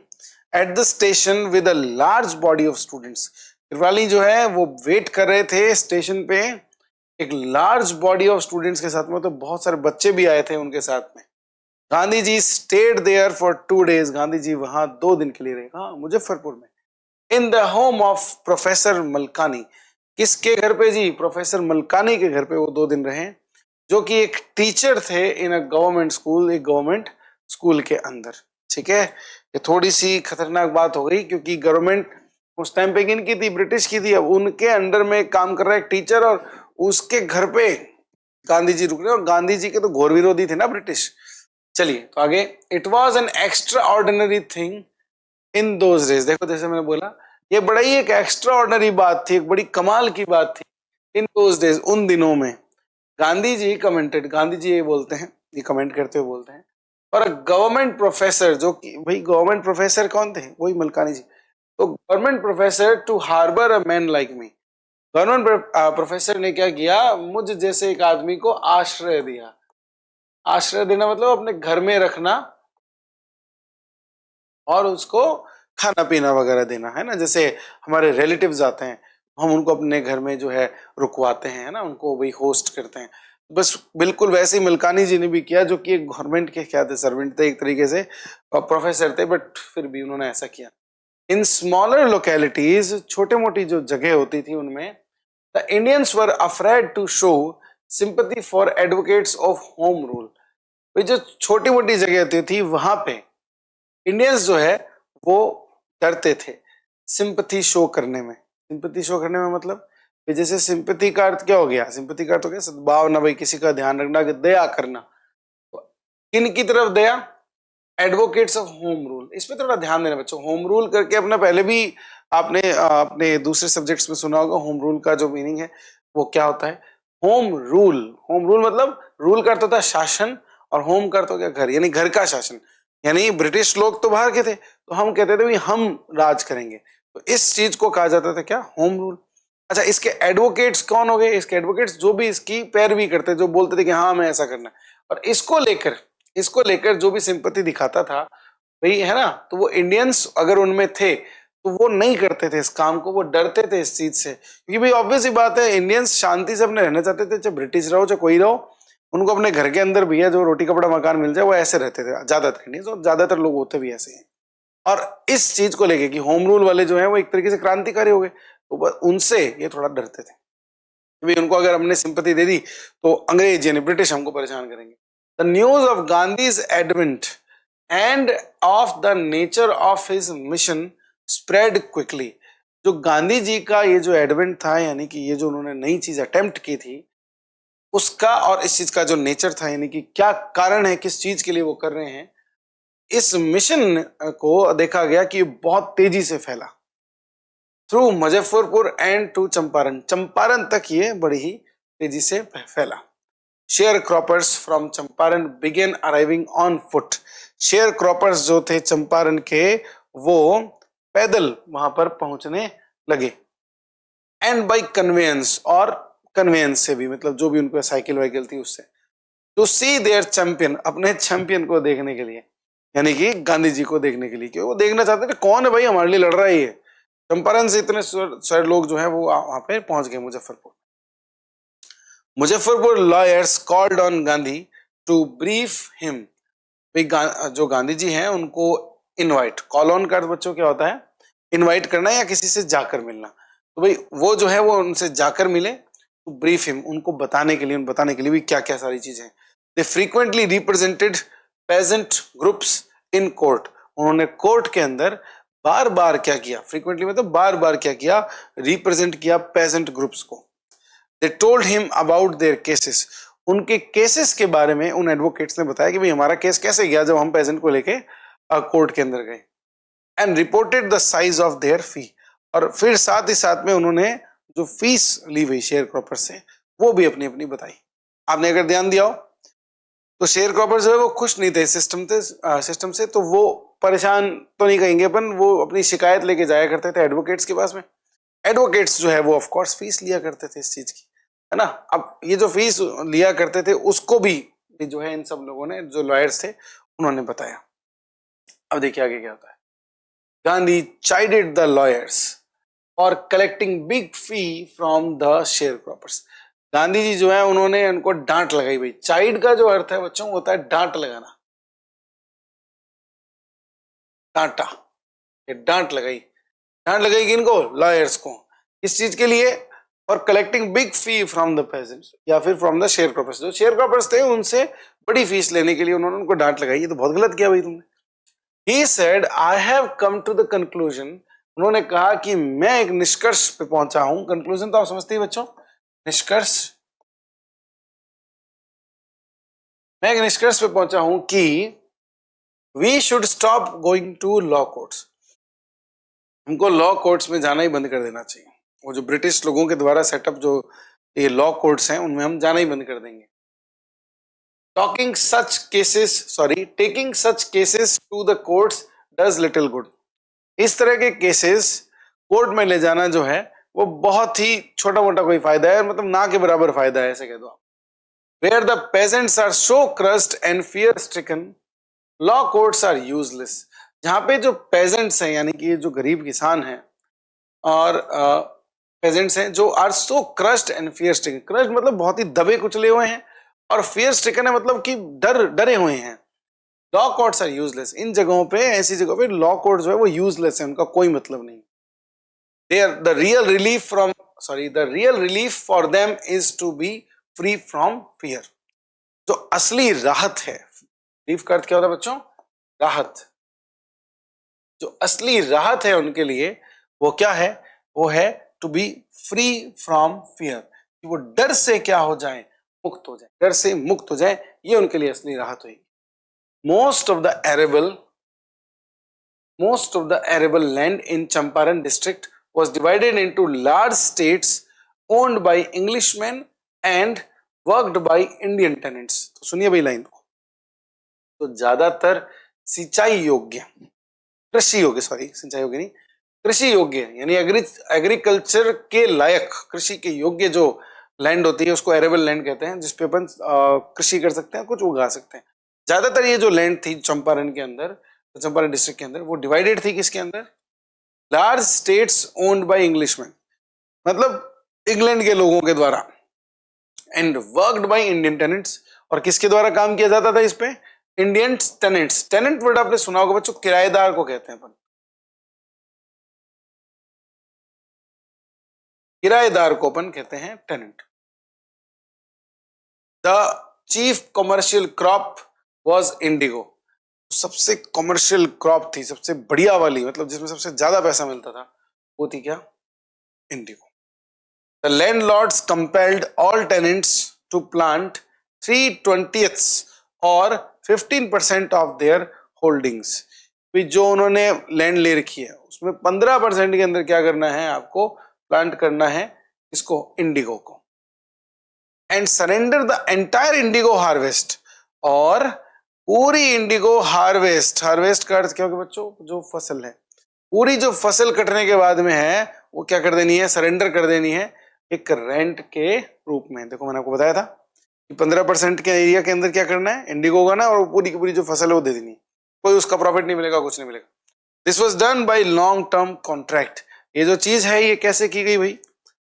at the station with a large body of students. Kripalani जो है वो वेट कर रहे थे स्टेशन पे एक लार्ज बॉडी ऑफ स्टूडेंट्स के साथ में, तो बहुत सारे बच्चे भी आए थे उनके साथ में। Gandhi ji stayed there for 2 days, Gandhi ji वहां 2 दिन के लिए रहे। हाँ, मुजफ्फरपुर में। In the home of professor Malkani, किसके घर पे जी? प्रोफेसर मलकानी के घर पे वो 2 दिन रहे, जो कि एक टीचर थे इन अ गवर्नमेंट स्कूल, एक गवर्नमेंट स्कूल के अंदर। ठीक है, ये थोड़ी सी खतरनाक बात हो गई, क्योंकि गवर्नमेंट उस टाइम पे किन की थी? ब्रिटिश की थी। अब उनके अंडर में काम कर रहा है एक टीचर, और उसके घर पे गांधी जी रुक रहे, और गांधी जी के तो घोर विरोधी थे ना ब्रिटिश। चलिए तो आगे। It was an extra ordinary thing in those days, देखो जैसे मैंने बोला, ये बड़ा ही एक एक्स्ट्रा ऑर्डिनरी बात थी, एक बड़ी कमाल की बात थी। इन दोज डेज, उन दिनों में। गांधी जी कमेंटेड, गांधी जी ये बोलते हैं, ये कमेंट करते हुए बोलते हैं, और गवर्नमेंट प्रोफेसर, जो कि भाई गवर्नमेंट प्रोफेसर कौन थे? वही मलकानी जी। तो government professor to harbour a man like me, government professor ने क्या किया? मुझ जैसे एक आदमी को आश्रय दिया। आश्रय देना मतलब अपने घर में रखना और उसको खाना पीना वगैरह देना, है ना। जैसे हमारे रिलेटिव्स आते हैं, हम उनको अपने घर में जो है रुकवाते हैं, है ना, उनको वही होस्ट करते हैं। बस बिल्कुल वैसे ही मलकानी जी ने भी किया, जो कि एक गवर्नमेंट के क्या थे? सर्वेंट थे एक तरीके से, प्रोफेसर थे, बट फिर भी उन्होंने ऐसा किया। इन स्मॉलर लोकेलिटीज, छोटे मोटी जो जगह होती थी उनमें, the Indians were afraid to show sympathy for advocates of home rule. भाई जो छोटी मोटी जगह होती थी वहां पे इंडियंस जो है वो डरते थे सिंपैथी शो करने में। सिंपैथी शो करने में मतलब जैसे सिंपैथी का अर्थ क्या हो गया? सिंपैथी का अर्थ हो गया सद्भावना, भाई किसी का ध्यान रखना, दया करना। किन की तरफ दया? Advocates of home rule. इस पे थोड़ा ध्यान देना बच्चों। होम रूल करके अपना पहले भी आपने अपने दूसरे सब्जेक्ट्स में सुना होगा। होम रूल का जो मीनिंग है वो क्या होता है? होम रूल, होम रूल मतलब रूल का अर्थ होता है शासन, और होम का अर्थ हो गया घर, यानी घर का शासन। यानी ब्रिटिश लोग तो बाहर के थे, तो हम कहते थे हम राज करेंगे, तो इस चीज को कहा जाता था क्या? Home rule. अच्छा, इसके एडवोकेट्स कौन हो गए? इसके एडवोकेट्स जो भी इसकी पैरवी करते, जो बोलते थे कि हाँ हमें ऐसा करना है, और इसको लेकर जो भी सिंपैथी दिखाता था भाई, है ना, तो वो इंडियंस अगर उनमें थे तो वो नहीं करते थे इस काम को, वो डरते थे इस चीज से, क्योंकि भाई ऑब्वियस ही बात है, इंडियंस शांति से अपने रहना चाहते थे, चाहे ब्रिटिश रहो चाहे कोई रहो, उनको अपने घर के अंदर भैया जो रोटी कपड़ा मकान मिल जाए वो ऐसे रहते थे ज्यादातर इंडियंस, और ज्यादातर लोग होते भी ऐसे हैं। और इस चीज को लेके कि होम रूल वाले जो है वो एक तरीके से क्रांतिकारी हो गए, तो उनसे ये थोड़ा डरते थे। भाई उनको अगर हमने सिंपैथी दे दी तो अंग्रेज यानी ब्रिटिश हमको परेशान करेंगे। The news of Gandhi's advent end of the nature of his mission spread quickly. जो गांधी जी का ये जो एडवेंट था, यानी कि ये जो उन्होंने नई चीज अटेम्प्ट की थी, उसका और इस चीज का जो नेचर था, यानी कि क्या कारण है, किस चीज के लिए वो कर रहे हैं, इस मिशन को देखा गया कि बहुत तेजी से फैला through Muzaffarpur and to Champaran. Champaran तक ये बड़ी ही तेजी से फैला। Sharecroppers from Champaran began arriving on foot. Sharecroppers जो थे चंपारण के, वो पैदल वहां पर पहुंचने लगे। एंड बाई कन्वेंस, और कन्वेंस से भी, मतलब जो भी उनको साइकिल वाइकिल थी उससे, टू सी देयर चैंपियन, अपने चैंपियन को देखने के लिए, यानी कि गांधी जी को देखने के लिए, क्योंकि वो देखना चाहते थे कौन है भाई हमारे लिए लड़ रहा है ये। चंपारण से इतने सारे लोग जो है वो वहां पे पहुंच गए Muzaffarpur. Muzaffarpur lawyers called on Gandhi to brief him. जो गांधी जी हैं उनको इनवाइट, कॉल ऑन का बच्चों क्या होता है, इनवाइट करना या किसी से जाकर मिलना। तो भाई वो जो है वो उनसे जाकर मिले, टू ब्रीफ हिम, उनको बताने के लिए भी क्या क्या सारी चीजें। They frequently represented peasant groups in court. उन्होंने कोर्ट के अंदर बार बार क्या किया, फ्रीक्वेंटली मतलब बार बार क्या किया, रिप्रेजेंट किया पेजेंट ग्रुप्स को। They told him about their cases. उनके केसेस के बारे में उन एडवोकेट्स ने बताया कि भाई हमारा केस कैसे गया जब हम पेजेंट को लेके कोर्ट के अंदर गए। And reported the size of their fee, और फिर साथ ही साथ में उन्होंने जो फीस ली हुई शेयर क्रॉपर से वो भी अपनी अपनी बताई। आपने अगर ध्यान दिया हो तो शेयर क्रॉपर जो है वो खुश नहीं थे सिस्टम से, तो वो परेशान तो नहीं कहेंगे अपन, वो अपनी शिकायत लेके जाया करते थे एडवोकेट्स के पास में। एडवोकेट्स जो है वो ऑफ कोर्स फीस लिया करते थे इस चीज की, है ना। अब ये जो फीस लिया करते थे उसको भी जो है इन सब लोगों ने, जो लॉयर्स थे, उन्होंने बताया। अब देखिए आगे क्या होता है। Gandhi chided the lawyers for collecting big fee from the sharecroppers. Gandhi ji जो है उन्होंने उनको डांट लगाई। भाई चाइड का जो अर्थ है बच्चों होता है डांट लगाना, डांटा, ये डांट लगाई। डांट लगाई इनको, लॉयर्स को, इस चीज के लिए, और collecting big fee from the pageants, या फिर फ्रॉम द शेयर क्रॉपर्स। जो शेयर क्रॉपर्स थे उनसे बड़ी फीस लेने के लिए उन्होंने उनको डांट लगाई। ये तो बहुत गलत किया भाई तुमने। He said, I have come to the conclusion, उन्होंने कहा कि मैं एक निष्कर्ष पे पहुंचा हूं। कंक्लूजन तो आप समझते ही बच्चों, निष्कर्ष। मैं एक निष्कर्ष पे पहुंचा हूं कि we should stop going to law courts. हमको लॉ कोर्ट्स में जाना ही बंद कर देना चाहिए। वो जो ब्रिटिश लोगों के द्वारा सेटअप जो ये लॉ कोर्ट्स हैं उनमें हम जाना ही बंद कर देंगे। Taking such cases to the courts does little good. इस तरह के केसेस कोर्ट में ले जाना जो है वो बहुत ही छोटा मोटा कोई फायदा है, मतलब ना के बराबर फायदा है, ऐसे कह दो आप। Where the peasants are so crushed and fear stricken, law courts are useless. जहां पे जो पेजेंट्स हैं, यानी कि जो गरीब किसान हैं और पेजेंट्स हैं, जो are so crushed and fear stricken, crushed मतलब बहुत ही दबे कुचले हुए हैं, और फियर स्ट्रिकन है मतलब कि डरे हुए हैं। Law courts are useless. इन जगहों पे, ऐसी जगहों पे लॉ कोर्ट जो है वो यूजलेस है, उनका कोई मतलब नहीं। the real relief for them is to be free from fear। जो असली राहत है, रिलीफ का अर्थ क्या होता है बच्चों, राहत। जो असली राहत है उनके लिए वो क्या है, वो है to be free from fear, कि वो डर से क्या हो जाए, मुक्त हो जाए, डर से मुक्त हो जाए, ये उनके लिए असली राहत होगी। Most of the arable land in Champaran district was divided into large states owned by Englishmen and worked by Indian tenants। तो सुनिए भाई लाइन को, तो ज्यादातर सिंचाई योग्य, कृषि योग्य कृषि योग्य यानी एग्रीकल्चर के लायक, कृषि के योग्य जो लैंड होती है उसको एरेबल लैंड कहते हैं, जिसपे अपन कृषि कर सकते हैं, कुछ उगा सकते हैं। ज्यादातर ये जो लैंड थी चंपारण के अंदर, चंपारण डिस्ट्रिक्ट के अंदर, वो डिवाइडेड थी किसके अंदर, large states owned by Englishman, मतलब इंग्लैंड के लोगों के द्वारा, and worked by Indian tenants, और किसके द्वारा काम किया जाता था इस पे, इंडियन टेनेंट्स। टेनेंट वर्ड आपने सुना होगा बच्चों, किराएदार को कहते हैं अपन, किराएदार को अपन कहते हैं tenant. The chief commercial crop was indigo. सबसे कमर्शियल क्रॉप थी, सबसे बढ़िया वाली, मतलब जिसमें सबसे ज्यादा पैसा मिलता था, वो थी क्या? Indigo. The landlords compelled all tenants to plant 3/20 और 15% ऑफ देयर होल्डिंग्स। जो उन्होंने लैंड ले रखी है उसमें 15% के अंदर क्या करना है, आपको प्लांट करना है इसको, इंडिगो को। And surrender the entire Indigo harvest, और पूरी इंडिगो हार्वेस्ट, हार्वेस्ट का अर्थ क्या होगा बच्चों? जो फसल है, पूरी जो फसल कटने के बाद में है वो क्या कर देनी है? सरेंडर कर देनी है एक रेंट के रूप में। देखो मैंने आपको बताया था कि 15% के एरिया के अंदर क्या करना है, इंडिगो का ना, और पूरी की पूरी जो फसल है वो दे देनी है, कोई उसका प्रॉफिट नहीं मिलेगा, कुछ नहीं मिलेगा। This was done by long term contract. ये जो चीज है ये कैसे की गई भाई?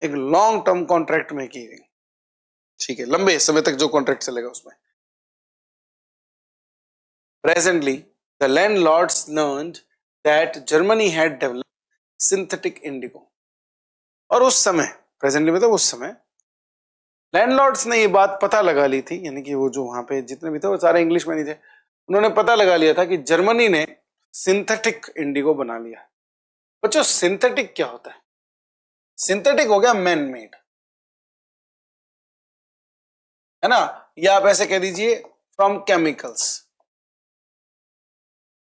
एक लॉन्ग टर्म कॉन्ट्रैक्ट में की गई, ठीक है, लंबे समय तक जो कॉन्ट्रैक्ट चलेगा उसमें। Presently the landlords learned that Germany had developed synthetic Indigo. और उस समय, प्रेजेंटली मतलब उस समय, लैंडलॉर्ड्स ने ये बात पता लगा ली थी, यानी कि वो जो वहां पे जितने भी थे वो सारे इंग्लिश में नहीं थे, उन्होंने पता लगा लिया था कि जर्मनी ने सिंथेटिक इंडिगो बना लिया। बच्चों सिंथेटिक क्या होता है? सिंथेटिक हो गया मैन मेड, है ना, या आप ऐसे कह दीजिए फ्रॉम केमिकल्स,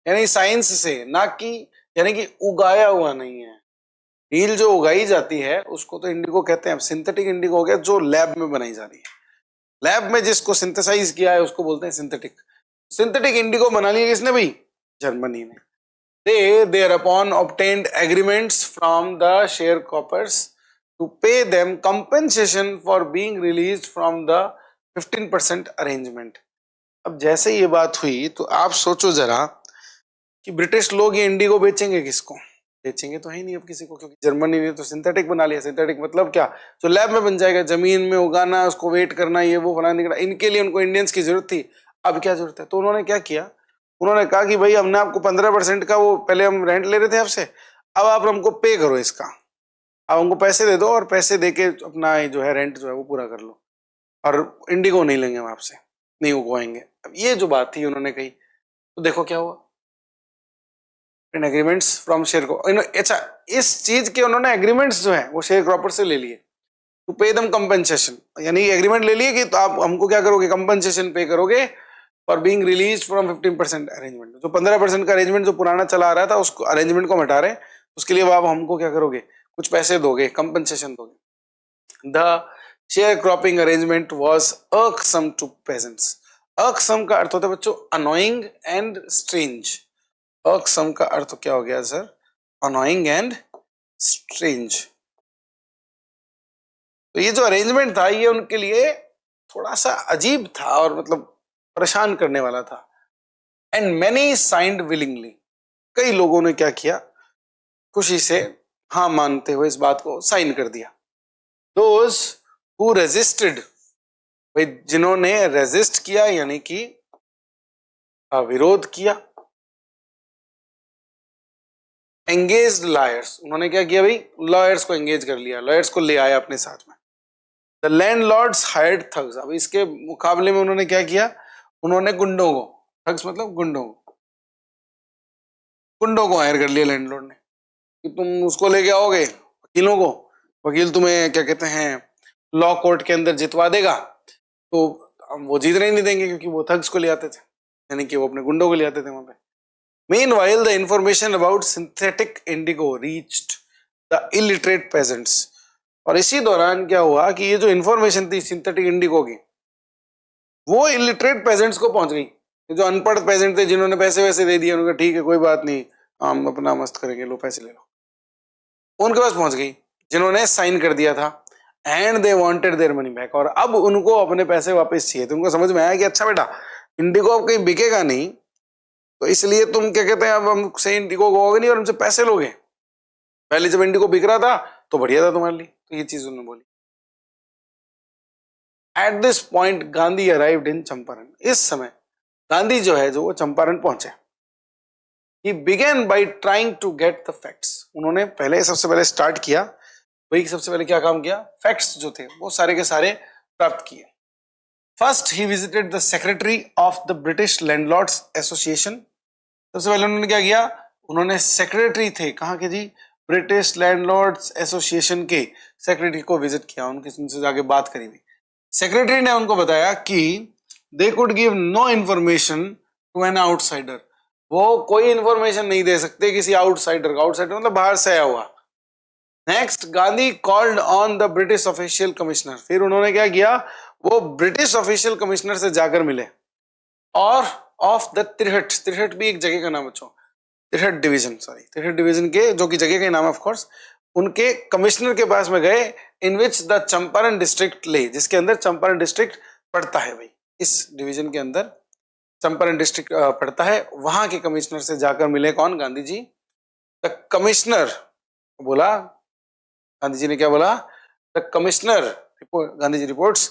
यानी साइंस से, ना कि यानी कि उगाया हुआ नहीं है। रील जो उगाई जाती है उसको तो इंडिगो कहते हैं। सिंथेटिक इंडिगो हो गया जो लैब में बनाई जा रही है, लैब में जिसको सिंथेसाइज किया है उसको बोलते हैं सिंथेटिक। सिंथेटिक इंडिगो बना लिया किसने भाई? जर्मनी ने। They thereupon obtained agreements from the sharecroppers to pay them compensation for being released from the 15% arrangement। अब जैसे ये बात हुई तो आप सोचो जरा कि ब्रिटिश लोग ये इंडिगो बेचेंगे किसको? बेचेंगे तो है ही नहीं अब किसी को, क्योंकि जर्मनी ने तो सिंथेटिक बना लिया। सिंथेटिक मतलब क्या? जो लैब में बन जाएगा, जमीन में उगाना, उसको वेट करना, ये वो फलाना, इनके लिए उनको इंडियंस की जरूरत थी। अब क्या जरूरत है? तो उन्होंने क्या किया, उन्होंने कहा कि भाई हमने आपको 15% का, वो पहले हम रेंट ले रहे थे आपसे, अब आप हमको पे करो इसका, आप हमको पैसे दे दो और पैसे दे के अपना जो है रेंट जो है वो पूरा कर लो, और इंडिगो नहीं लेंगे हम आपसे, नहीं उगवाएंगे। अब ये जो बात थी उन्होंने कही, तो देखो क्या हुआ, इन एग्रीमेंट्स फ्रॉम शेयर को, अच्छा इस चीज के उन्होंने एग्रीमेंट्स जो है वो शेयर क्रॉपर से ले लिए टू पे देम कंपनसेशन, यानी एग्रीमेंट ले लिए कि तो आप हमको क्या करोगे, कंपनसेशन पे करोगे for being release from 15% arrangement. जो 15% का अरेंजमेंट जो पुराना चला आ रहा था उसको, अरेंजमेंट को हटा रहे, उसके लिए आप हमको क्या करोगे, कुछ पैसे दोगे, कंपनसेशन दोगे। The sharecropping arrangement was irksome to peasants. irksome का अर्थ होता है बच्चों अनोइंग एंड स्ट्रेंज। irksome का अर्थ क्या हो गया सर? Annoying and strange. तो ये जो अरेंजमेंट था ये उनके लिए थोड़ा सा अजीब था और मतलब परेशान करने वाला था। एंड मैनी साइंड विलिंगली, कई लोगों ने क्या किया, खुशी से हाँ मानते हुए इस बात को साइन कर दिया। दोज हु रेजिस्टेड, भाई जिन्होंने रेजिस्ट किया यानी कि विरोध किया। एंगेज्ड लॉयर्स, उन्होंने क्या किया भाई, लॉयर्स को एंगेज कर लिया, लॉयर्स को ले आया अपने साथ में। द लैंडलॉर्ड्स हायर्ड थग्स, अब इसके मुकाबले में उन्होंने क्या किया, उन्होंने गुंडों को, थग्स मतलब गुंडों को हायर कर लिया लैंडलॉर्ड ने, कि तुम उसको लेके आओगे वकीलों को, वकील तुम्हें क्या कहते हैं लॉ कोर्ट के अंदर जितवा देगा, तो वो जीतने ही नहीं देंगे क्योंकि वो थग्स को ले आते थे, यानी कि वो अपने गुंडों को ले आते थे वहां पे। Meanwhile, the information about synthetic indigo reached the illiterate peasants। और इसी दौरान क्या हुआ कि ये जो इंफॉर्मेशन थी सिंथेटिक इंडिगो की, वो इलिटरेट पेजेंट्स को पहुंच गई। जो अनपढ़ पेजेंट थे जिन्होंने पैसे वैसे दे दिए, उन्होंने ठीक है कोई बात नहीं, हम अपना मस्त करेंगे, लो पैसे ले लो, उनके पास पहुंच गई जिन्होंने साइन कर दिया था। And they wanted their money back, और अब उनको अपने पैसे वापस चाहिए। तो उनको समझ में आया कि अच्छा बेटा इंडिगो अब कहीं बिकेगा नहीं, तो इसलिए तुम क्या कहते हैं अब हमसे इंडिगो होगा नहीं और हमसे पैसे लोगे। पहले जब इंडिगो बिक रहा था तो बढ़िया था तुम्हारे लिए, तो ये चीज उन्होंने बोली। At this point Gandhi arrived in Champaran, इस समय गांधी जो है जो वो चंपारण पहुंचे। He began by trying to get the facts। उन्होंने पहले सबसे पहले स्टार्ट किया, वही सबसे पहले क्या काम किया, फैक्ट्स जो थे वो सारे के सारे प्राप्त किए। First he visited the secretary of the British landlords association. सबसे पहले उन्होंने क्या किया, उन्होंने सेक्रेटरी थे कहाँ के जी, ब्रिटिश लैंडलॉर्ड्स एसोसिएशन के सेक्रेटरी को विजिट किया, उनसे जाके बात करी हुई। सेक्रेटरी ने उनको बताया कि they could give no information to an outsider, वो कोई इंफॉर्मेशन नहीं दे सकते किसी आउटसाइडर का, आउटसाइडर मतलब बाहर से आया हुआ। Next, Gandhi called on the British official commissioner, फिर उन्होंने क्या किया, वो ब्रिटिश ऑफिशियल कमिश्नर से जाकर मिले, और ऑफ द तिरहट, तिरहट भी एक जगह का नाम बच्चों, तिरहट डिवीजन, सॉरी तिरहट डिवीजन के, जो कि जगह का नाम है ऑफ कोर्स, उनके कमिश्नर के पास में गए, इन विच द चंपारण डिस्ट्रिक्ट ले, जिसके अंदर चंपारण डिस्ट्रिक्ट पड़ता है भाई, इस डिवीजन के अंदर चंपारण डिस्ट्रिक्ट पड़ता है, वहां के कमिश्नर से जाकर मिले कौन, गांधी जी। द कमिश्नर बोला, गांधी जी ने क्या बोला, the commissioner, Gandhi ji reports,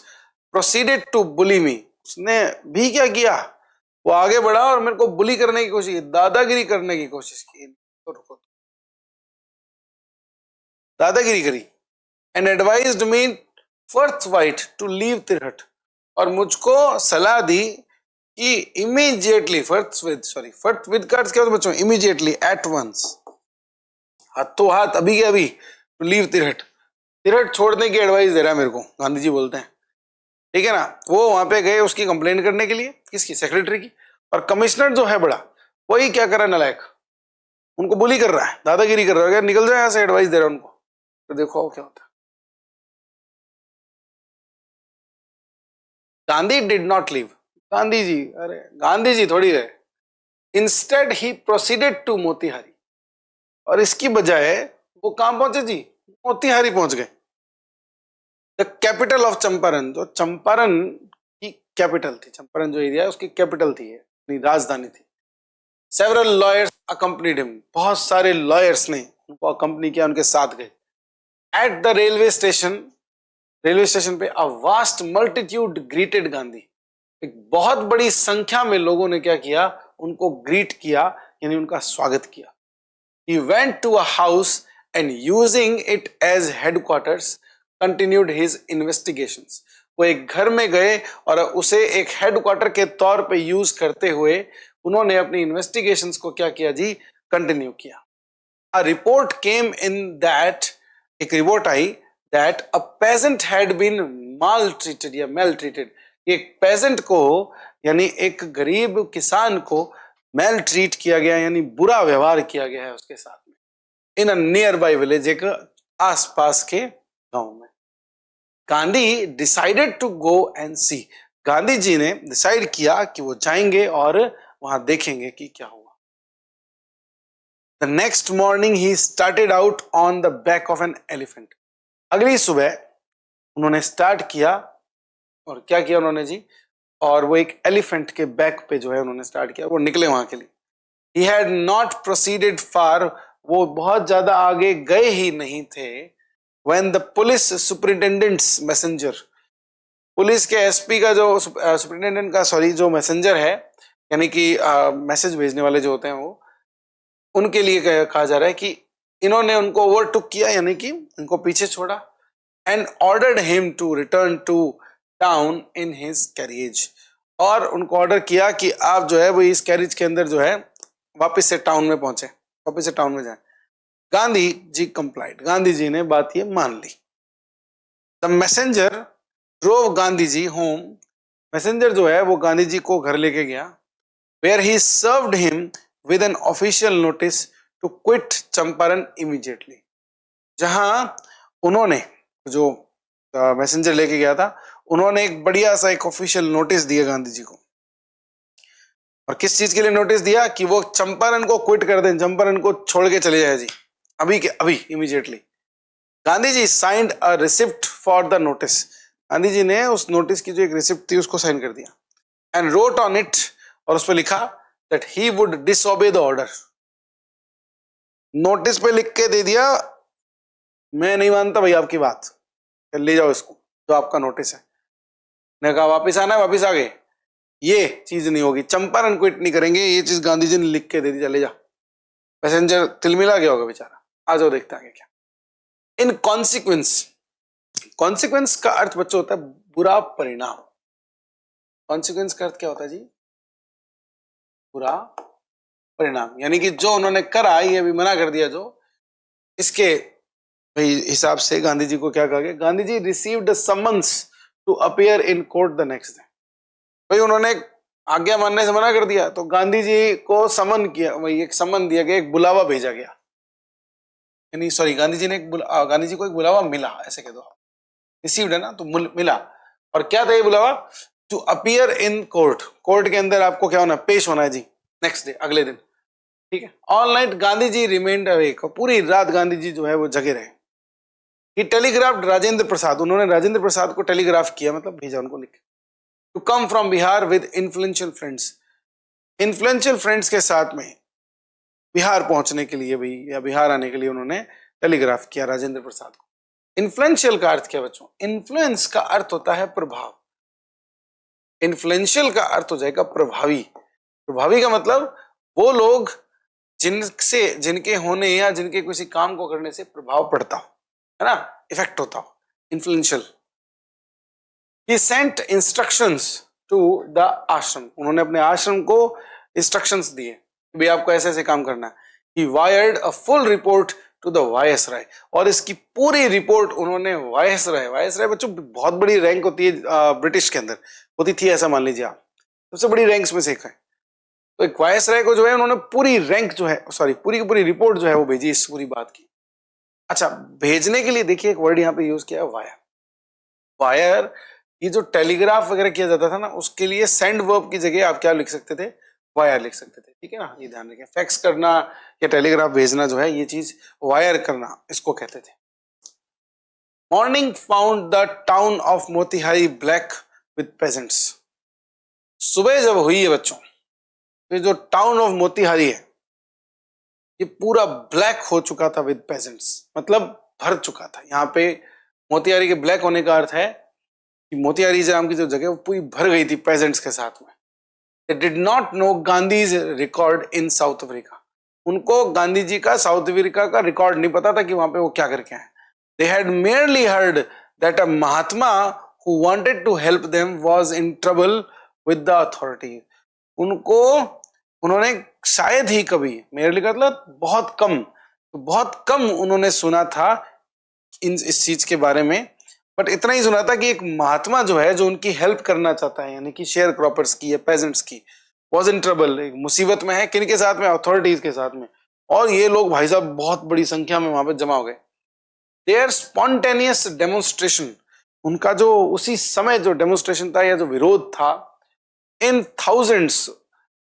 proceeded to bully me, उसने भी क्या किया, वो आगे बढ़ा और मेरे को बुली करने की कोशिश की, दादागिरी करने की कोशिश की, तो रुको, दादागिरी करी, and advised me forthwith to leave Tirhut, और मुझको सलाह दी कि इमीडिएटली, फर्थ विद का क्या होता है बच्चों, इमीडिएटली, एट वंस, हाथों हाथ, अभी के अभी, टू लीव तिरहट, तिरहट छोड़ने की एडवाइस दे रहा है मेरे को, गांधी जी बोलते हैं, ठीक है ना। वो वहां पे गए उसकी कंप्लेंट करने के लिए, किसकी, सेक्रेटरी की, और कमिश्नर जो है बड़ा, वही क्या कर रहा है नालायक, उनको बुली कर रहा है, दादागिरी कर रहा है, अगर निकल जाए ऐसे एडवाइस दे रहा है उनको, तो देखो क्या होता है। Gandhi did not leave, Gandhi ji, अरे गांधी जी थोड़ी गए, instead he proceeded to Motihari, और इसकी बजाय वो कहां पहुंचे जी, मोतिहारी पहुंच गए, द कैपिटल ऑफ चंपारण, जो चंपारण की कैपिटल थी, चंपारण जो एरिया है उसकी कैपिटल थी, राजधानी थी। सेवरल लॉयर्स अकम्पनीड हिम, बहुत सारे लॉयर्स ने उनको अकम्पनी किया, उनके साथ गए। At the railway station, railway station पे a vast multitude greeted Gandhi, एक बहुत बड़ी संख्या में लोगों ने क्या किया, उनको ग्रीट किया, यानी उनका स्वागत किया। He went to a house and using it as headquarters continued his investigations. वो एक घर में गए और उसे एक हेडक्वार्टर के तौर पे यूज करते हुए उन्होंने अपनी इन्वेस्टिगेशंस को क्या किया जी, कंटिन्यू किया। A report came in that, एक report I, that a peasant had been maltreated या maltreated, एक पेजेंट को यानी एक गरीब किसान को मेल ट्रीट किया गया, यानी बुरा व्यवहार किया गया है उसके साथ में, in a nearby village, एक आसपास के गांव में। Gandhi decided to go and see, Gandhi ji ने डिसाइड किया कि वो जाएंगे और वहां देखेंगे कि क्या हुआ। The next morning he started out on the back of an elephant, अगली सुबह उन्होंने स्टार्ट किया, और क्या किया उन्होंने जी, और वो एक एलिफेंट के बैक पे जो है उन्होंने स्टार्ट किया, वो निकले वहां के लिए। He had not proceeded far, वो बहुत ज्यादा आगे गए ही नहीं थे, when the police superintendent's messenger, police के एसपी का जो सुपरिटेंडेंट का, सॉरी, जो मैसेंजर है, यानी कि मैसेज भेजने वाले जो होते हैं, वो उनके लिए कहा जा रहा है कि इन्होंने उनको ओवरटुक किया, यानी कि इनको पीछे छोड़ा, and ordered him to return to town in his carriage, और उनको ऑर्डर किया कि आप जो है वो इस कैरिज के अंदर जो है वापस से टाउन में पहुंचे, वापस से टाउन में जाए। गांधी जी कंप्लाइड, गांधी जी ने बात ये मान ली। The messenger drove Gandhi ji home, messenger जो है वो गांधी जी को घर लेके गया, where he served him with an official notice to quit Champaran immediately, जहां उन्होंने, जो मैसेंजर लेके गया था, उन्होंने एक बढ़िया सा एक ऑफिशियल नोटिस दिया गांधी जी को, और किस चीज के लिए नोटिस दिया, कि वो चंपारण को क्विट कर दें, चंपारण को छोड़ के चले जाए जी, अभी के अभी, immediately. Gandhi ji signed a receipt for the notice, Gandhi ji ने उस नोटिस की जो एक रिसिप्ट थी उसको साइन कर दिया, एंड रोट ऑन इट, और उस पर लिखा that he would disobey the order, notice पे लिख के दे दिया, मैं नहीं मानता भाई आपकी बात, ले जाओ इसको, जो आपका नोटिस है। ने कहा वापिस आना है, वापिस आ गए, ये चीज नहीं होगी, चंपारण क्विट नहीं करेंगे, ये चीज गांधी जी ने लिख के दे दी, चले जा। पैसेंजर तिलमिला गया होगा बेचारा, आ जाओ देखते आगे क्या। इन कॉन्सिक्वेंस, कॉन्सिक्वेंस का अर्थ बच्चों होता है बुरा परिणाम, कॉन्सिक्वेंस का अर्थ क्या होता है जी? बुरा परिणाम, यानी कि जो उन्होंने करा ये अभी मना कर दिया, जो इसके भाई हिसाब से गांधी जी को क्या कहा गया? Gandhi ji received summons to appear in court the next day. भाई उन्होंने आज्ञा मानने से मना कर दिया तो गांधी जी को समन किया, वही एक समन दिया गया, एक बुलावा भेजा गया, यानी सॉरी गांधी जी ने गांधी जी को एक बुलावा मिला, ऐसे कह दो, रिसीव्ड है ना, तो मिला। और क्या था ये बुलावा? To appear in court, court के अंदर आपको क्या होना? पेश होना है जी, नेक्स्ट डे, अगले दिन, ठीक है। All night Gandhi ji remained awake, पूरी रात गांधी जी जो है वो जगे रहे। ही टेलीग्राफ्ड राजेंद्र प्रसाद, उन्होंने राजेंद्र प्रसाद को टेलीग्राफ किया, मतलब भेजा उनको लिख, to come from Bihar with influential friends, influential friends के साथ में बिहार पहुंचने के लिए भी, या बिहार आने के लिए उन्होंने टेलीग्राफ किया राजेंद्र प्रसाद को। इन्फ्लुएंशियल का अर्थ क्या बच्चों? इन्फ्लुएंस का अर्थ होता है प्रभाव, इन्फ्लुएंशियल का अर्थ हो जाएगा प्रभावी। प्रभावी का मतलब वो लोग जिनसे, जिनके होने या जिनके किसी काम को करने से प्रभाव पड़ता हो, है ना, इफेक्ट होता हो, influential. He sent instructions to the ashram, उन्होंने अपने आश्रम को इंस्ट्रक्शंस दिए कि भाई आपको ऐसे ऐसे काम करना है। He wired a full report to the viceroy, और इसकी पूरी रिपोर्ट उन्होंने वायसराय, वायसराय बच्चों बहुत बड़ी रैंक होती है ब्रिटिश के अंदर, होती थी ऐसा मान लीजिए आप, सबसे बड़ी रैंक्स में से एक है। तो एक वायसराय को जो है उन्होंने पूरी रैंक जो है, सॉरी पूरी की पूरी रिपोर्ट जो है वो भेजी इस पूरी बात की। अच्छा, भेजने के लिए देखिए एक वर्ड यहाँ पे यूज किया है, वायर। वायर, ये जो टेलीग्राफ वगैरह किया जाता था ना, उसके लिए सेंड वर्ब की जगह आप क्या लिख सकते थे? वायर लिख सकते थे, ठीक है ना, ये ध्यान रखें। फैक्स करना या टेलीग्राफ भेजना जो है, ये चीज वायर करना इसको कहते थे। Morning found the town of Motihari black with pageants, सुबह जब हुई है बच्चों, तो जो टाउन ऑफ मोतिहारी है ये पूरा ब्लैक हो चुका था विद पेजेंट्स, मतलब भर चुका था। यहाँ पे मोतिहारी के ब्लैक होने का अर्थ है कि मोतिहारी नाम की जो जगह वो पूरी भर गई थी पेजेंट्स के साथ में। They did not know Gandhi's record in south Africa, उनको गांधी जी का साउथ अफ्रीका का रिकॉर्ड नहीं पता था कि वहां पे वो क्या करके आए। They had merely heard that a Mahatma who wanted to help them was in trouble with the authorities, उनको, उन्होंने शायद ही कभी, मेरे का मतलब बहुत कम उन्होंने सुना था इस चीज के बारे में, बट इतना ही सुना था कि एक महात्मा जो है, जो उनकी हेल्प करना चाहता है, यानी कि शेयर क्रॉपर्स की या पेजेंट्स की, वॉज इन ट्रबल, एक मुसीबत में है, किनके साथ में? अथॉरिटीज के साथ में। और ये लोग भाई साहब बहुत बड़ी संख्या में वहां पे जमा हो गए। देयर स्पॉन्टेनियस डेमोन्स्ट्रेशन, उनका जो उसी समय जो डेमोन्स्ट्रेशन था या जो विरोध था, इन थाउजेंड्स,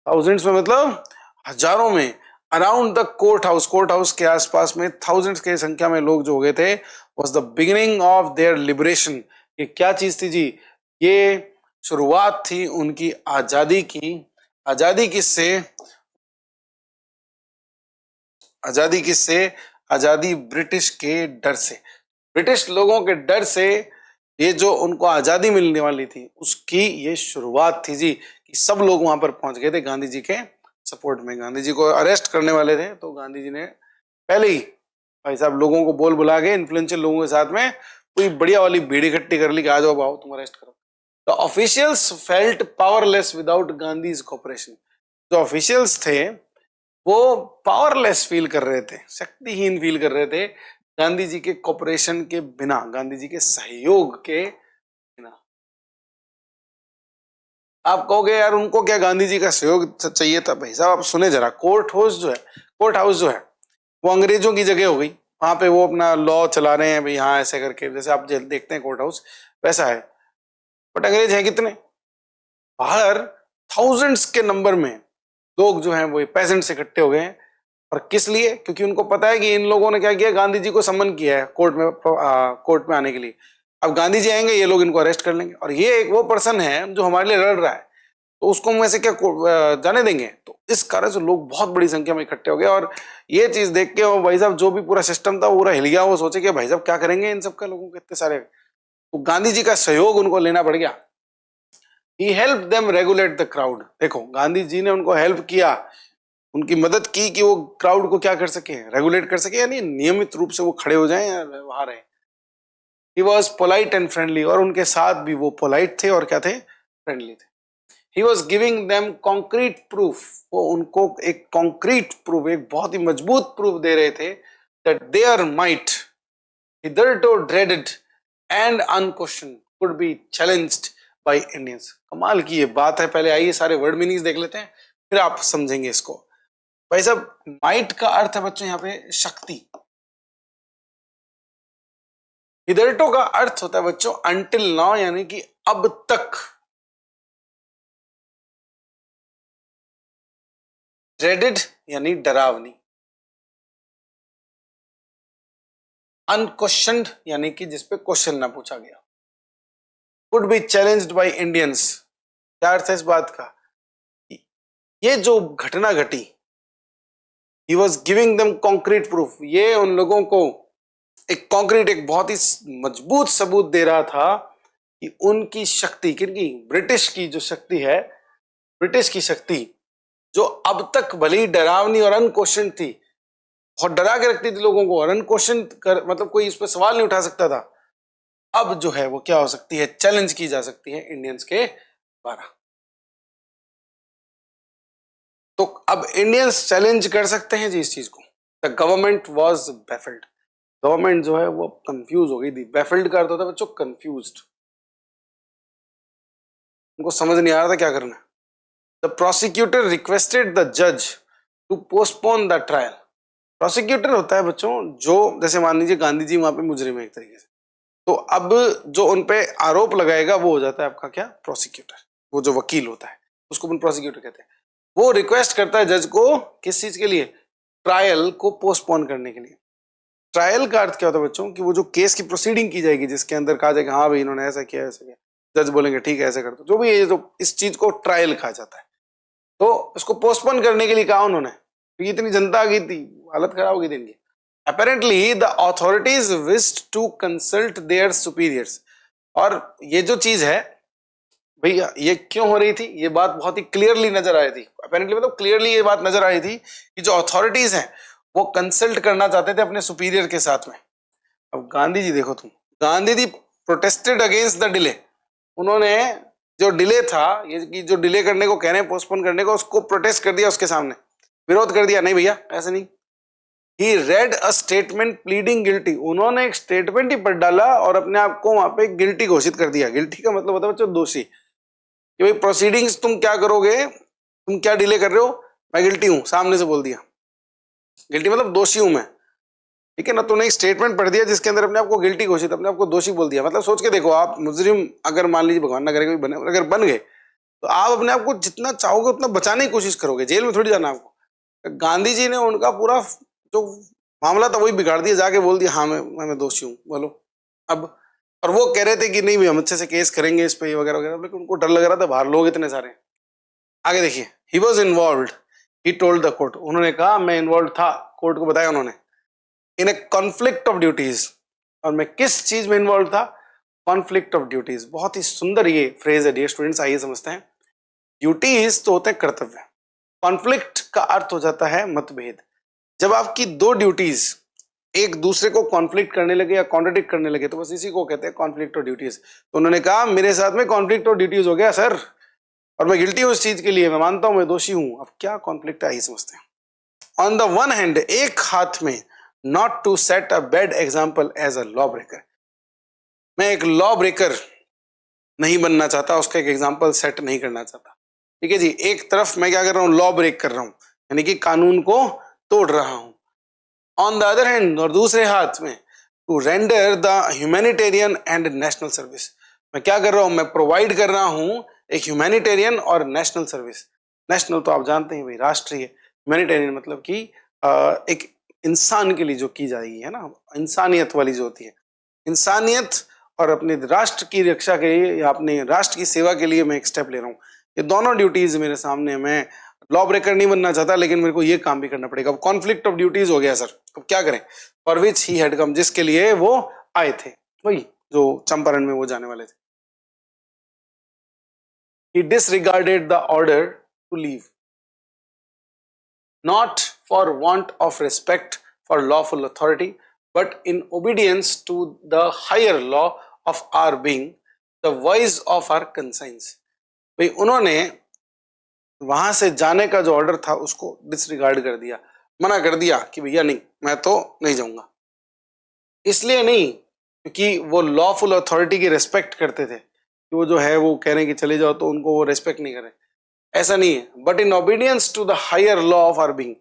थाउजेंड्स में मतलब हजारों में, around the court house, court house के आसपास में थाउजेंड्स की संख्या में लोग जो हो गए थे, was the beginning of their liberation। ये क्या चीज थी जी? ये शुरुआत थी उनकी आजादी की। आजादी किससे? आजादी किससे? आजादी ब्रिटिश के डर से, ब्रिटिश लोगों के डर से ये जो उनको आजादी मिलने वाली थी उसकी ये शुरुआत थी जी, कि सब लोग वहां पर पहुंच गए थे गांधी जी के सपोर्ट में। गांधी जी को अरेस्ट करने वाले थे तो गांधी जी ने पहले ही भाई साहब लोगों को बोल बुला के, इन्फ्लुएंशियल लोगों के साथ में कोई बढ़िया वाली भीड़ इकट्ठी कर ली कि आ जाओ आओ तुम अरेस्ट करो। The officials felt powerless without Gandhi's cooperation, जो ऑफिशियल्स थे वो पावरलेस फील कर रहे थे, शक्तिहीन फील कर रहे थे गांधी जी के कोऑपरेशन के बिना, गांधी जी के सहयोग के बिना। आप कहोगे यार उनको क्या गांधी जी का सहयोग चाहिए था? भाई साहब आप सुने जरा, कोर्ट हाउस जो है, कोर्ट हाउस जो है वो अंग्रेजों की जगह हो गई, वहां पे वो अपना लॉ चला रहे हैं भाई, हाँ ऐसे करके, जैसे आप देखते हैं कोर्ट हाउस वैसा है, बट अंग्रेज हैं कितने? बाहर थाउजेंड्स के नंबर में लोग जो हैं वो पेजेंट्स इकट्ठे हो गए हैं। और किस लिए? क्योंकि उनको पता है कि इन लोगों ने क्या किया, गांधी जी को सम्मन किया है कोर्ट में आने के लिए। अब गांधी जी आएंगे, ये लोग इनको अरेस्ट कर लेंगे, और ये एक वो पर्सन है जो हमारे लिए लड़ रहा है, तो उसको हम ऐसे क्या जाने देंगे? तो इस कारण से लोग बहुत बड़ी संख्या में इकट्ठे हो गए। और ये चीज देख के भाई साहब जो भी पूरा सिस्टम था वो पूरा हिल गया। वो सोचे कि भाई साहब क्या करेंगे इन सबका, लोगों के इतने सारे, तो गांधी जी का सहयोग उनको लेना पड़ गया। He help them regulate the crowd, देखो गांधी जी ने उनको हेल्प किया, उनकी मदद की कि वो क्राउड को क्या कर सके, रेगुलेट कर सके, यानी नियमित रूप से वो खड़े हो जाएं या वहां रहे। He was polite and friendly, और उनके साथ भी वो पोलाइट थे और क्या थे? फ्रेंडली थे। He was giving them concrete proof, वो उनको एक कॉन्क्रीट प्रूफ, एक बहुत ही मजबूत प्रूफ दे रहे थे that there might hitherto dreaded and unquestioned could be challenged by Indians। कमाल की ये बात है। पहले आइए सारे वर्ड मीनिंग्स देख लेते हैं, फिर आप समझेंगे इसको। भाई साहब, माइट का अर्थ है बच्चों यहाँ पे शक्ति। हिदर्टो का अर्थ होता है बच्चों अंटिल नाउ, यानी कि अब तक। ड्रेडेड यानी डरावनी। अनक्वेश्चनड यानी कि जिसपे क्वेश्चन ना पूछा गया। Could be challenged by Indians, क्या अर्थ है इस बात का? ये जो घटना घटी, he was giving them concrete proof, ये उन लोगों को एक कॉन्क्रीट, एक बहुत ही मजबूत सबूत दे रहा था कि उनकी शक्ति, किनकी? ब्रिटिश की जो शक्ति है, ब्रिटिश की शक्ति जो अब तक भले ही डरावनी और अनक्वेश्चन थी, बहुत डरा के रखती थी लोगों को, और अनक्वेश्चन कर मतलब कोई इस पर सवाल नहीं उठा सकता था, अब जो है वो क्या हो सकती है? चैलेंज की जा सकती है इंडियंस के द्वारा। तो अब इंडियंस चैलेंज कर सकते हैं जी इस चीज को। The government was baffled, government जो है वो कंफ्यूज हो गई थी। बैफल्ड का अर्थ होता है बच्चों कंफ्यूज्ड, उनको समझ नहीं आ रहा था क्या करना है। द प्रोसिक्यूटर रिक्वेस्टेड द जज to postpone the trial. Prosecutor होता है बच्चों जो, जैसे मान लीजिए गांधी जी वहां पे मुजरिम है एक तरीके से, तो अब जो उनपे आरोप लगाएगा वो हो जाता है आपका क्या? प्रोसिक्यूटर। वो जो वकील होता है उसको अपन प्रोसिक्यूटर कहते हैं। वो रिक्वेस्ट करता है जज को, किस चीज के लिए? ट्रायल को पोस्टपोन करने के लिए। ट्रायल का अर्थ क्या होता है बच्चों? कि वो जो केस की प्रोसीडिंग की जाएगी, जिसके अंदर कहा जाएगा हाँ भाई इन्होंने ऐसा किया ऐसा किया, जज बोलेंगे ठीक है ऐसा कर दो, जो भी ये जो इस चीज को ट्रायल कहा जाता है। तो इसको पोस्टपोन करने के लिए कहा उन्होंने, क्योंकि इतनी जनता आ गई थी, हालत खराब हो गई थी इनकी। Apparently the authorities wished to consult their superiors। और ये जो चीज है भैया, ये क्यों हो रही थी? ये बात बहुत ही क्लियरली नजर आ रही थी। अपेरेंटली मतलब क्लियरली ये बात नजर आ रही थी कि जो अथॉरिटीज हैं वो कंसल्ट करना चाहते थे अपने सुपीरियर के साथ में। अब गांधी जी देखो तुम, Gandhi ji protested against the delay. उन्होंने जो डिले था, ये जो डिले करने को कह रहे हैं, पोस्टपोन करने को, उसको प्रोटेस्ट कर दिया, उसके सामने विरोध कर दिया। नहीं भैया ऐसे नहीं। He read a statement pleading guilty। उन्होंने एक स्टेटमेंट ही पढ़ डाला और अपने आप को वहां पे गिल्टी घोषित कर दिया। गिल्टी का मतलब होता है बच्चों दोषी, कि भाई प्रोसीडिंग्स तुम क्या करोगे, तुम क्या डिले कर रहे हो, मैं गिल्टी हूं, सामने से बोल दिया। गिल्टी मतलब दोषी हूं मैं, ठीक है ना। तुमने एक स्टेटमेंट पढ़ दिया जिसके अंदर अपने आप को गिल्टी घोषित, अपने आप को दोषी बोल दिया। मतलब सोच के देखो, आप मुजरिम अगर मान लीजिए भगवान ना करे कोई बने, अगर बन गए तो आप अपने आप को जितना चाहोगे उतना बचाने की कोशिश करोगे, जेल में थोड़ी जाना आपको। गांधी जी ने उनका पूरा जो मामला था वही बिगाड़ दिया, जाके बोल दिया हाँ मैं दोषी हूँ, बोलो अब। और वो कह रहे थे कि नहीं हम अच्छे से केस करेंगे इस पे वगैरह वगैरह, लेकिन उनको डर लग रहा था, बाहर लोग इतने सारे। आगे देखिए, he was involved, he told the court. उन्होंने कहा मैं इन्वॉल्व था, कोर्ट को बताया उन्होंने, इन ए कॉन्फ्लिक्ट ऑफ ड्यूटीज। और मैं किस चीज में इन्वॉल्व था? Conflict of duties. बहुत ही सुंदर ये फ्रेज है डियर स्टूडेंट्स, आइए समझते हैं। ड्यूटीज तो होते हैं कर्तव्य, कॉन्फ्लिक्ट का अर्थ हो जाता है मतभेद। जब आपकी दो ड्यूटीज एक दूसरे को कॉन्फ्लिक्ट करने लगे या कॉन्ट्रडिक्ट करने लगे, तो बस इसी को कहते हैं कॉन्फ्लिक्ट ऑफ ड्यूटीज। तो उन्होंने कहा मेरे साथ में कॉन्फ्लिक्ट ऑफ ड्यूटीज हो गया सर, और मैं गिल्टी हूं इस चीज के लिए, मैं मानता हूं मैं दोषी हूं। अब क्या कॉन्फ्लिक्ट है, समझते हैं। ऑन द वन हैंड, एक हाथ में, not to set a bad example as a lawbreaker. मैं एक लॉ ब्रेकर नहीं बनना चाहता, उसका एक एग्जाम्पल सेट नहीं करना चाहता, ठीक है जी। एक तरफ मैं क्या कर रहा हूं? लॉ ब्रेक कर रहा हूं, यानी कि कानून को तोड़ रहा हूं। ऑन द अदर हैंड, और दूसरे हाथ में, to render the humanitarian and national service. मैं क्या कर रहा हूं? मैं प्रोवाइड कर रहा हूं एक ह्यूमैनिटेरियन और नेशनल सर्विस। नेशनल तो आप जानते हैं भाई, राष्ट्रीय। ह्यूमैनिटेरियन मतलब कि एक इंसान के लिए जो की जाएगी, है ना, इंसानियत वाली जो होती है, इंसानियत और अपने राष्ट्र की रक्षा के लिए या अपने राष्ट्र की सेवा के लिए मैं एक स्टेप ले रहा हूँ। ये दोनों ड्यूटीज मेरे सामने। मैं लॉ ब्रेकर नहीं बनना चाहता, लेकिन मेरे को ये काम भी करना पड़ेगा। अब कॉन्फ्लिक्ट ऑफ ड्यूटीज हो गया सर, अब क्या करें? For which he had come, जिसके लिए वो आए थे, वही जो चंपारण में वो जाने वाले थे। He disregarded the order to leave, not for want of respect for lawful authority, but in obedience to the higher law of our being, the voice of our conscience। भाई उन्होंने वहां से जाने का जो ऑर्डर था उसको डिसरिगार्ड कर दिया, मना कर दिया कि भैया नहीं, मैं तो नहीं जाऊंगा। इसलिए नहीं क्योंकि वो लॉफुल अथॉरिटी की रेस्पेक्ट करते थे कि वो जो है वो कह रहे हैं कि चले जाओ, तो उनको वो रेस्पेक्ट नहीं करे, ऐसा नहीं है, but in obedience to the higher law of our being.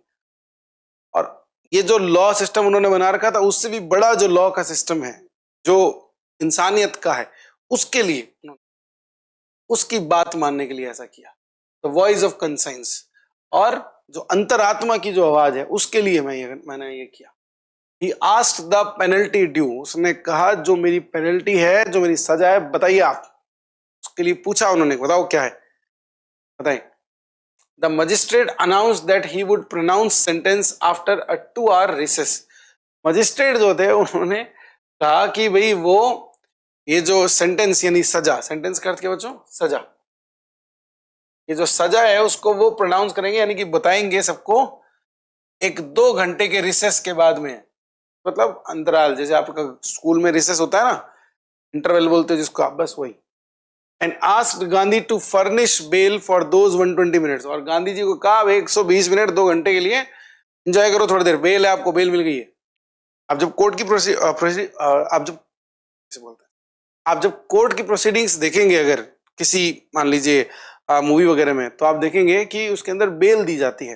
और ये जो लॉ सिस्टम उन्होंने बना रखा था, उससे भी बड़ा जो लॉ का सिस्टम है जो इंसानियत का है, उसके लिए उन्होंने उसकी बात मानने के लिए ऐसा किया। द वॉइस ऑफ कंसाइंस, और जो अंतरात्मा की जो आवाज है उसके लिए मैंने ये किया। He asked the penalty due, उसने कहा जो मेरी पेनल्टी है, जो मेरी सजा है, बताइए आप। उसके लिए पूछा उन्होंने, बताओ क्या है, बताइए। The magistrate announced that he would pronounce sentence after a 2-hour recess. Magistrate जो थे उन्होंने कहा कि भाई वो ये जो सेंटेंस यानी सजा, सेंटेंस का अर्थ क्या बच्चों, सजा, ये जो सजा है उसको वो प्रोनाउंस करेंगे, यानी कि बताएंगे सबको 1-2 घंटे के रिसेस के बाद में। मतलब अंतराल, जैसे आपका स्कूल में रिसेस होता है ना, इंटरवल बोलते हैं जिसको आप, बस वही। And asked Gandhi to furnish bail for those 120 minutes, और गांधी जी को कहा 120 मिनट 2 घंटे के लिए एंजॉय करो, थोड़ी देर, बेल है, आपको बेल मिल गई है। आप जब कोर्ट की आप जब कोर्ट की प्रोसीडिंग्स देखेंगे, अगर किसी मान लीजिए मूवी वगैरह में, तो आप देखेंगे कि उसके अंदर बेल दी जाती है।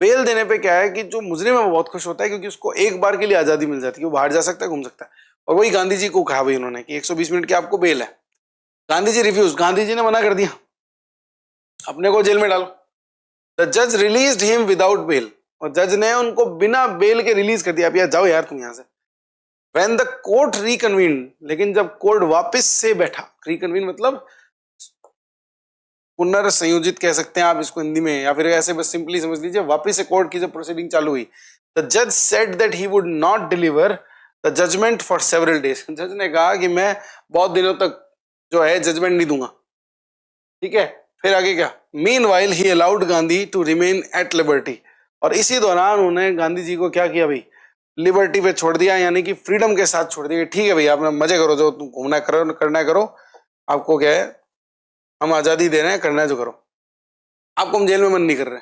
बेल देने पे क्या है कि जो मुजरिम है वो बहुत खुश होता है, क्योंकि उसको एक बार के लिए आजादी मिल जाती है, वो बाहर जा सकता है, घूम सकता है। और वही गांधी जी को कहा भाई उन्होंने कि 120 मिनट की आपको बेल है। गांधी जी रिफ्यूज, गांधी जी ने मना कर दिया, अपने को जेल में डालो। द जज रिलीज्ड हिम विदाउट बेल, और जज ने उनको बिना बेल के रिलीज कर दिया, अब यार जाओ यार तुम यहां से। व्हेन द कोर्ट रिकन्वीन, लेकिन जब कोर्ट वापस से बैठा, रिकन्वीन मतलब पुनर्संयोजित कह सकते हैं आप इसको हिंदी में, या फिर ऐसे बस सिंपली समझ लीजिए, वापस से कोर्ट की जब प्रोसीडिंग चालू हुई, द जज said that he would not deliver the judgement for several days. जज ने कहा कि मैं बहुत दिनों तक जो है जजमेंट नहीं दूंगा, ठीक है। फिर आगे क्या, meanwhile he allowed Gandhi to remain at liberty, और इसी दौरान उन्होंने गांधी जी को क्या किया भाई, लिबर्टी पे छोड़ दिया, यानी कि फ्रीडम के साथ छोड़ दिया। ठीक है भाई, आप मजे करो, जो तुम घूमना करो, करना करो, आपको क्या है, हम आजादी दे रहे हैं, करना है जो करो। आपको हम जेल में बंद नहीं कर रहे।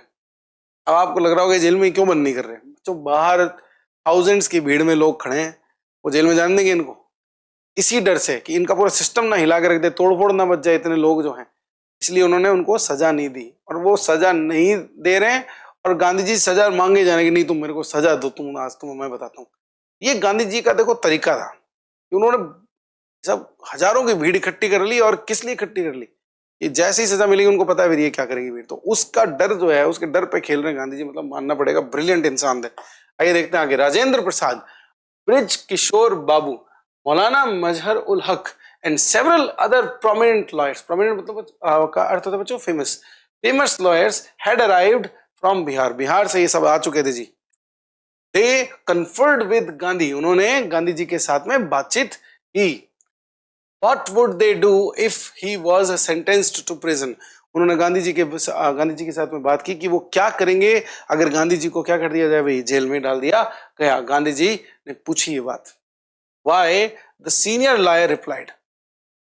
अब आपको लग रहा होगा जेल में क्यों बंद नहीं कर रहे, जो बाहर थाउजेंड्स की भीड़ में लोग खड़े हैं, वो जेल में जाने देंगे इनको? इसी डर से कि इनका पूरा सिस्टम ना हिला कर रख दे, तोड़फोड़ ना बच जाए, इतने लोग जो हैं, इसलिए उन्होंने उनको सजा नहीं दी। और वो सजा नहीं दे रहे हैं, और गांधी जी सजा मांगे जाने की, नहीं तुम मेरे को सजा दो, तुम आज तुम मैं बताता हूँ। ये गांधी जी का देखो तरीका था कि उन्होंने सब हजारों की भीड़ इकट्ठी कर ली, और किस लिए इकट्ठी कर ली, ये जैसी सजा मिलेगी उनको पता है ये क्या करेगी भीड़, तो उसका डर जो है, उसके डर पे खेल रहे हैं गांधी जी, मतलब मानना पड़ेगा, ब्रिलियंट इंसान थे। आइए देखते हैं आगे, Rajendra Prasad, bridge Kishore Babu, Maulana Mazhar ul Haq and several other prominent lawyers, prominent मतलब का अर्थ होता है बच्चों famous, famous lawyers had arrived from Bihar, Bihar से ये सब आ चुके थे जी। दे कन्फर्ड विद गांधी, उन्होंने गांधी जी के साथ में बातचीत की। What would they do if he was sentenced to prison? उन्होंने गांधी जी के साथ में बात की कि वो क्या करेंगे अगर गांधी जी को क्या कर दिया जाए, भाई जेल में डाल दिया गया। गांधी जी ने पूछी ये बात। Why? The senior lawyer replied.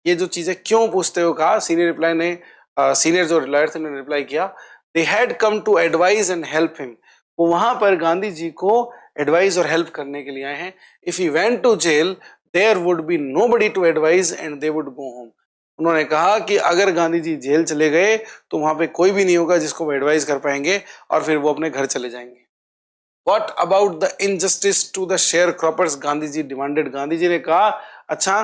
ये जो चीजें क्यों पूछते हो कहा, सीनियर जो लॉयर थे उन्होंने रिप्लाई किया, they had come to advise and help him. वो वहां पर गांधी जी को एडवाइस और हेल्प करने के लिए आए हैं। If he went to jail, there would be nobody to advise and they would go home. उन्होंने कहा कि अगर गांधी जी जेल चले गए तो वहां पे कोई भी नहीं होगा जिसको वो एडवाइस कर पाएंगे, और फिर वो अपने घर चले जाएंगे। What about the injustice to the sharecroppers? Gandhi ji demanded, Gandhi ji ने कहा अच्छा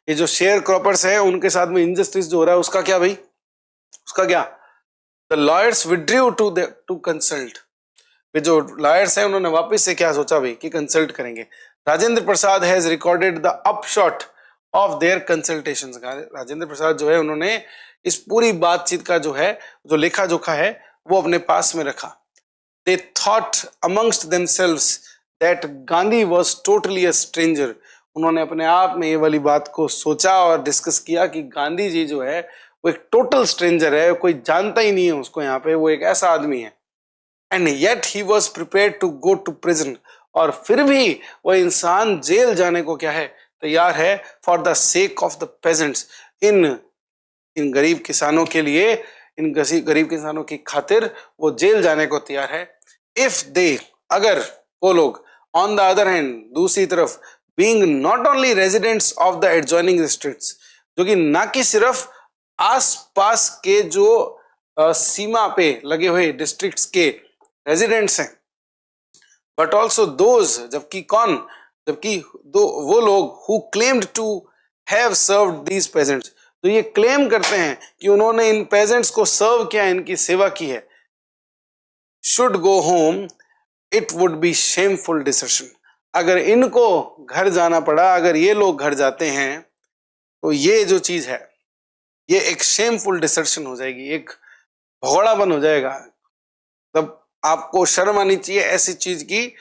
ये जो शेयर क्रॉपर्स है उनके साथ में इनजस्टिस जो हो रहा है उसका क्या भाई, उसका क्या? The lawyers withdrew to consult, वे जो लॉयर्स हैं उन्होंने वापस से क्या सोचा भाई कि कंसल्ट करेंगे। Rajendra Prasad has recorded the upshot of their consultations, Rajendra Prasad जो है उन्होंने इस पूरी बातचीत का जो है, जो लेखा जोखा है वो अपने पास में रखा। They thought amongst themselves that Gandhi was totally a stranger. उन्होंने अपने आप में ये वाली बात को सोचा और डिस्कस किया कि गांधी जी जो है वो एक टोटल स्ट्रेंजर है, कोई जानता ही नहीं है उसको यहाँ पे, वो एक ऐसा आदमी है। And yet he was prepared to go to prison, और फिर भी वो इंसान जेल जाने को क्या है, तैयार है, for the sake of the peasants, इन गरीब किसानों के लिए, इन गरीब किसानों की खातिर वो जेल जाने को तैयार है। इफ दे, अगर वो लोग, ऑन द अदर हैंड, दूसरी तरफ, being not only residents of the adjoining districts, जो कि ना कि सिर्फ आसपास के जो सीमा पे लगे हुए डिस्ट्रिक्ट्स के रेजिडेंट्स हैं, बट ऑल्सो दोज, जबकि कौन, जबकि दो वो लोग who claimed to have served these peasants, तो ये क्लेम करते हैं कि उन्होंने इन पेजेंट्स को सर्व किया, इनकी सेवा की है, should go home, it would B shameful desertion. अगर इनको घर जाना पड़ा, अगर ये लोग घर जाते हैं, तो ये जो चीज है ये एक शेमफुल डिसर्शन हो जाएगी, एक भगोड़ापन हो जाएगा। तब आपको शर्म आनी चाहिए ऐसी चीज की,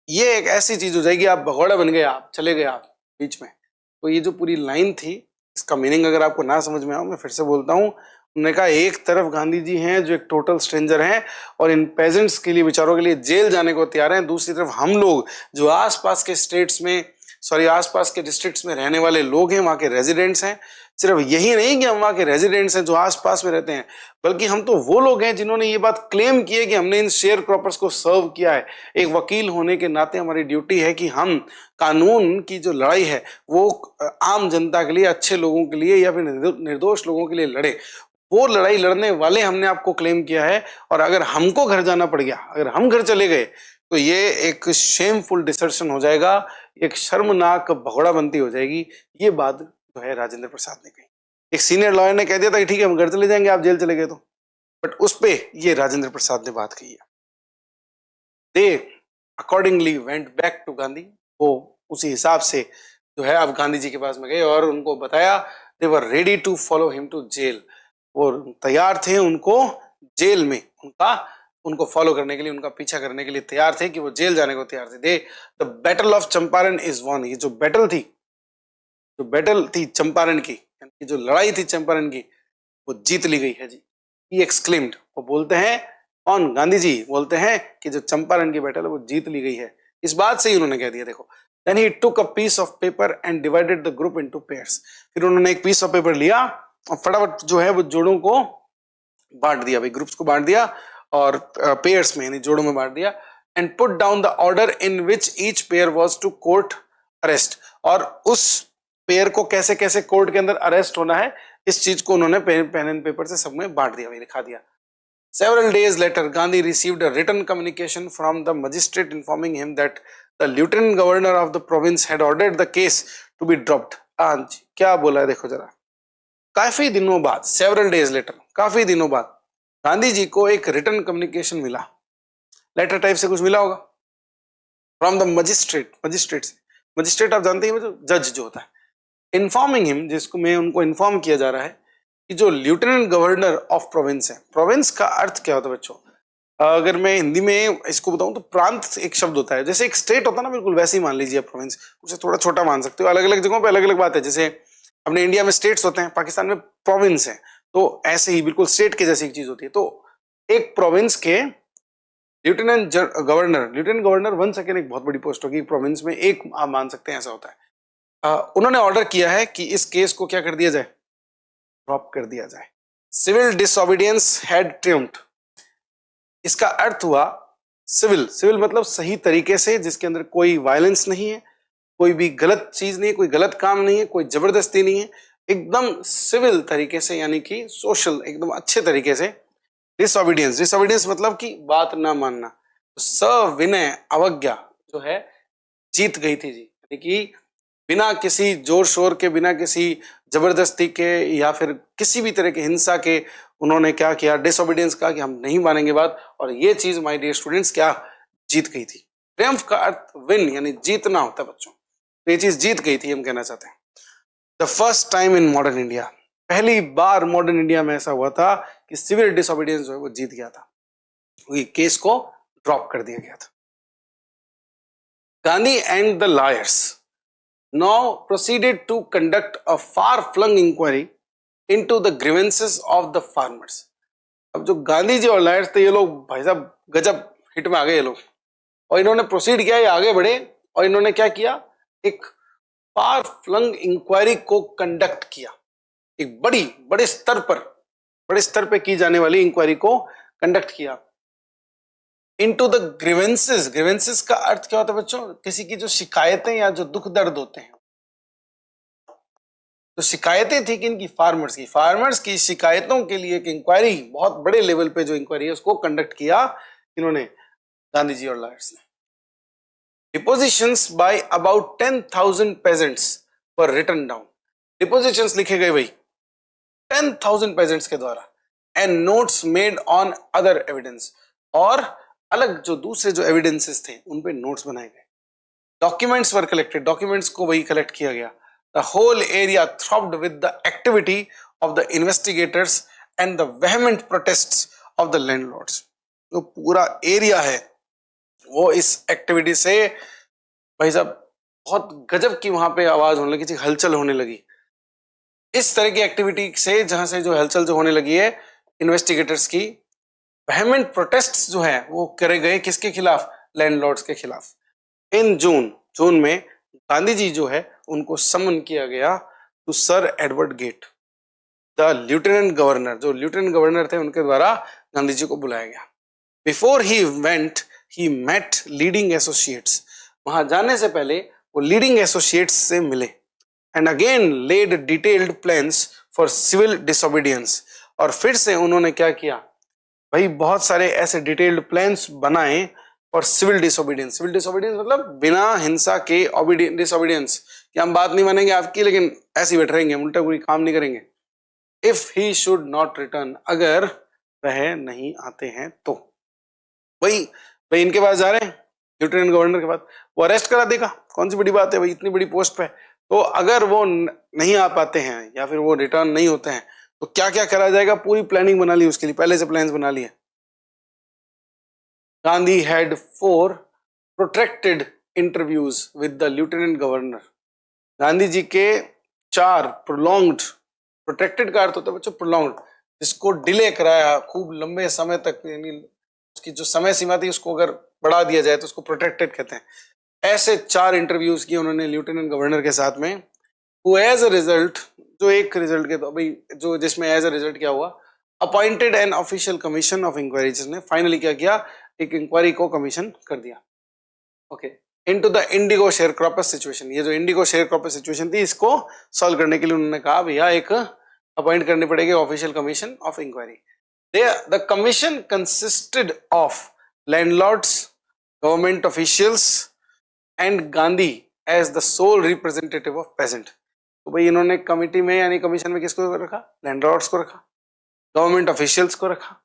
ये एक ऐसी चीज हो जाएगी, आप भगोड़ा बन गए, आप चले गए आप बीच में। तो ये जो पूरी लाइन थी, इसका मीनिंग अगर आपको ना समझ में आओ, मैं फिर से बोलता हूँ। उन्होंने कहा एक तरफ गांधी जी हैं जो एक टोटल स्ट्रेंजर हैं और इन पेजेंट्स के लिए, बेचारों के लिए जेल जाने को तैयार हैं, दूसरी तरफ हम लोग जो आसपास के स्टेट्स में, सॉरी आसपास के डिस्ट्रिक्ट्स में रहने वाले लोग हैं, वहाँ के रेजिडेंट्स हैं। सिर्फ यही नहीं कि हम वहाँ के रेजिडेंट्स हैं जो आसपास में रहते हैं, बल्कि हम तो वो लोग हैं जिन्होंने ये बात क्लेम की है कि हमने इन शेयर क्रॉपर्स को सर्व किया है। एक वकील होने के नाते हमारी ड्यूटी है कि हम कानून की जो लड़ाई है वो आम जनता के लिए, अच्छे लोगों के लिए या फिर निर्दोष लोगों के लिए लड़े। वो लड़ाई लड़ने वाले हमने आपको क्लेम किया है, और अगर हमको घर जाना पड़ गया, अगर हम घर चले गए, तो ये एक शेमफुल डिसर्शन हो जाएगा, एक शर्मनाक भगोड़ाबंदी हो जाएगी। ये बात जो है राजेंद्र प्रसाद ने कही। एक सीनियर लॉयर ने कह दिया था कि ठीक है हम घर चले जाएंगे, आप जेल चले गए तो, बट उस पे ये राजेंद्र प्रसाद ने बात कही है। They accordingly went back to Gandhi, वो उसी हिसाब से जो है अब गांधी जी के पास में गए और उनको बताया, they were ready to follow him to jail, वो तैयार थे उनको जेल में उनको फॉलो करने के लिए, उनका पीछा करने के लिए तैयार थे कि वो जेल जाने को तैयार थे। They the battle of Champaran is won, ये जो बैटल थी चंपारण की, यानी जो लड़ाई थी चंपारण की, वो जीत ली गई है जी। ही एक्सक्लेम्ड, वो बोलते हैं, कौन, गांधी जी बोलते हैं कि जो चंपारण की बैटल है वो जीत ली गई है। इस बात से ही उन्होंने कह दिया, देखो, then he took a piece of paper and divided the group into pairs, फिर उन्होंने एक पीस ऑफ पेपर लिया और फटाफट जो है वो जोड़ों को बांट दिया, भाई ग्रुप्स को बांट दिया और पेयर्स में यानी जोड़ों में बांट दिया, and put down the order in which each pair was to court arrest, और उस पेयर को कैसे कैसे कोर्ट के अंदर अरेस्ट होना है, इस चीज को उन्होंने पेन एंड पेपर से सब में बांट दिया, लिखा दिया। Several days later, Gandhi received a written communication from the magistrate informing him that the lieutenant governor of the province had ordered the case to be dropped. आज क्या बोला है देखो जरा, काफी दिनों बाद, several days later, काफी दिनों बाद गांधी जी को एक रिटर्न कम्युनिकेशन मिला, लेटर टाइप से कुछ मिला होगा, फ्रॉम द मजिस्ट्रेट आप जानते हैं जज जो होता है, इन्फॉर्मिंग हिम, जिसको में उनको इन्फॉर्म किया जा रहा है कि जो लेफ्टिनेंट गवर्नर ऑफ प्रोविंस है, प्रोविंस का अर्थ क्या होता है बच्चों, अगर मैं हिंदी में इसको बताऊं तो प्रांत एक शब्द होता है, जैसे एक स्टेट होता है ना, बिल्कुल वैसे ही मान लीजिए प्रोविंस, उसे थोड़ा छोटा मान सकते हो, अलग अलग जगहों पे अलग अलग बात है, जैसे अपने इंडिया में स्टेट्स होते हैं, पाकिस्तान में प्रोविंस है, तो ऐसे ही बिल्कुल स्टेट के जैसी एक चीज होती है। तो एक प्रोविंस के लेफ्टिनेंट गवर्नर बन सके, एक बहुत बड़ी पोस्ट होगी प्रोविंस में, एक आप मान सकते हैं ऐसा होता है। उन्होंने ऑर्डर किया है कि इस केस को क्या कर दिया जाए, ड्रॉप कर दिया जाए। सिविल डिसओबीडियंस हैड ट्रिम्ड, इसका अर्थ हुआ सिविल मतलब सही तरीके से, जिसके अंदर कोई वायलेंस नहीं है, कोई भी गलत चीज नहीं है, कोई गलत काम नहीं है, कोई जबरदस्ती नहीं है, एकदम सिविल तरीके से, यानी कि सोशल, एकदम अच्छे तरीके से। डिसओबीडियंस मतलब कि बात ना मानना, सविनय अवज्ञा जो है जीत गई थी जी, यानी कि बिना किसी जोर शोर के, बिना किसी जबरदस्ती के या फिर किसी भी तरह की हिंसा के, उन्होंने क्या किया, डिसओबीडियंस कहा कि हम नहीं मानेंगे बात, और ये चीज माय डियर स्टूडेंट्स क्या जीत गई थी। ट्रियम्फ का अर्थ विन यानी जीतना होता है बच्चों, तो ये चीज जीत गई थी हम कहना चाहते हैं। The first time in modern India, पहली बार मॉडर्न इंडिया में ऐसा हुआ था कि सिविल डिसओबीडियंस जो है वो जीत गया था, केस को ड्रॉप कर दिया गया था। Gandhi and the lawyers now proceeded to conduct a far-flung inquiry into the grievances of the farmers. अब जो गांधी जी और लायर्स थे, ये लोग भाई साहब गजब हिट में आ गए ये लोग, और इन्होंने प्रोसीड किया, ये आगे बढ़े और इन्होंने क्या किया, एक फार फ्लंग इंक्वायरी को कंडक्ट किया, एक बड़े स्तर पर बड़े स्तर पे की जाने वाली इंक्वायरी को कंडक्ट किया। इनटू द ग्रीवेंसेस, ग्रीवेंसेस का अर्थ क्या होता है बच्चों? किसी की जो शिकायतें या जो दुख दर्द होते हैं। तो शिकायतें थी कि इनकी फार्मर्स की शिकायतों के लिए एक इंक्वायरी, बहुत बड़े लेवल पे जो इंक्वायरी है उसको कंडक्ट किया इन्होंने, गांधी जी और लॉयर्स ने। Depositions by about 10,000 peasants were written down. Depositions लिखे गए भाई 10,000 पेजेंट्स के द्वारा, and notes made on other evidence, और अलग जो दूसरे जो एविडेंसेस थे उन पे नोट्स बनाए गए। डॉक्यूमेंट्स वर कलेक्टेड, डॉक्यूमेंट्स को वही कलेक्ट किया गया। The whole area throbbed with the activity of the investigators and the vehement protests of the landlords. जो पूरा एरिया है वो इस एक्टिविटी से भाई साहब बहुत गजब की वहां पे आवाज होने लगी थी, हलचल होने लगी। इस तरह की एक्टिविटी से जहां से जो हलचल जो होने लगी है इन्वेस्टिगेटर्स की, वेहमेंट प्रोटेस्ट्स जो है वो करे गए किसके खिलाफ? लैंडलॉर्ड्स के खिलाफ। इन जून में गांधी जी जो है उनको समन किया गया to Sir Edward Gait, the lieutenant governor, जो लेफ्टिनेंट गवर्नर थे उनके द्वारा गांधी जी को बुलाया गया। Before he went he met leading associates, वहां जाने से पहले वो लीडिंग एसोसिएट्स से मिले, and again laid detailed plans for civil disobedience, और फिर से उन्होंने क्या किया भाई, बहुत सारे ऐसे डिटेल्ड प्लान्स बनाए और सिविल डिसोबीडियंस। सिविल डिसोबीडियंस मतलब बिना हिंसा के डिसोबीडियंस, कि हम बात नहीं मानेंगे आपकी लेकिन ऐसे ही बैठ रहेंगे, उल्टा कोई काम नहीं करेंगे। If he should not return, अगर वह नहीं आते हैं तो। भाई इनके पास जा रहे हैं लेफ्टिनेंट गवर्नर के पास, वो अरेस्ट करा देगा, कौन सी बड़ी बात है भाई, इतनी बड़ी पोस्ट पे। तो अगर वो नहीं आ पाते हैं या फिर वो रिटर्न नहीं होते हैं तो क्या क्या करा जाएगा, पूरी प्लानिंग बना ली उसके लिए, पहले से प्लान्स बना लिए। Gandhi had 4 protracted interviews with the lieutenant governor. Gandhi ji के 4 प्रोलॉन्ग्ड, प्रोट्रैक्टेड का अर्थ होता है बच्चों प्रोलॉन्ग्ड, जिसको डिले कराया खूब लंबे समय तक, यानी उसकी जो समय सीमा थी उसको अगर बढ़ा दिया जाए तो उसको प्रोटेक्टेड कहते हैं। ऐसे 4 इंटरव्यूज किए उन्होंने लेफ्टिनेंट गवर्नर के साथ में, हु एज अ रिजल्ट, जो एक रिजल्ट के तो भाई जो जिसमें एज अ रिजल्ट क्या हुआ, appointed an official commission of inquiry, जिसने फाइनली क्या किया, एक इंक्वायरी को कमीशन कर दिया। Okay, into the indigo sharecroppers situation, ये जो इंडिगो शेयरक्रॉपर सिचुएशन थी इसको सॉल्व करने के लिए उन्होंने कहा भैया एक अपॉइंट करनी पड़ेगी official commission of inquiry. The commission consisted of landlords, government officials and Gandhi as the sole representative of peasant। तो भाई इन्होंने कमिटी में यानी कमीशन में किसको रखा? लैंडलॉर्ड्स को रखा, गवर्नमेंट ऑफिशियल्स को रखा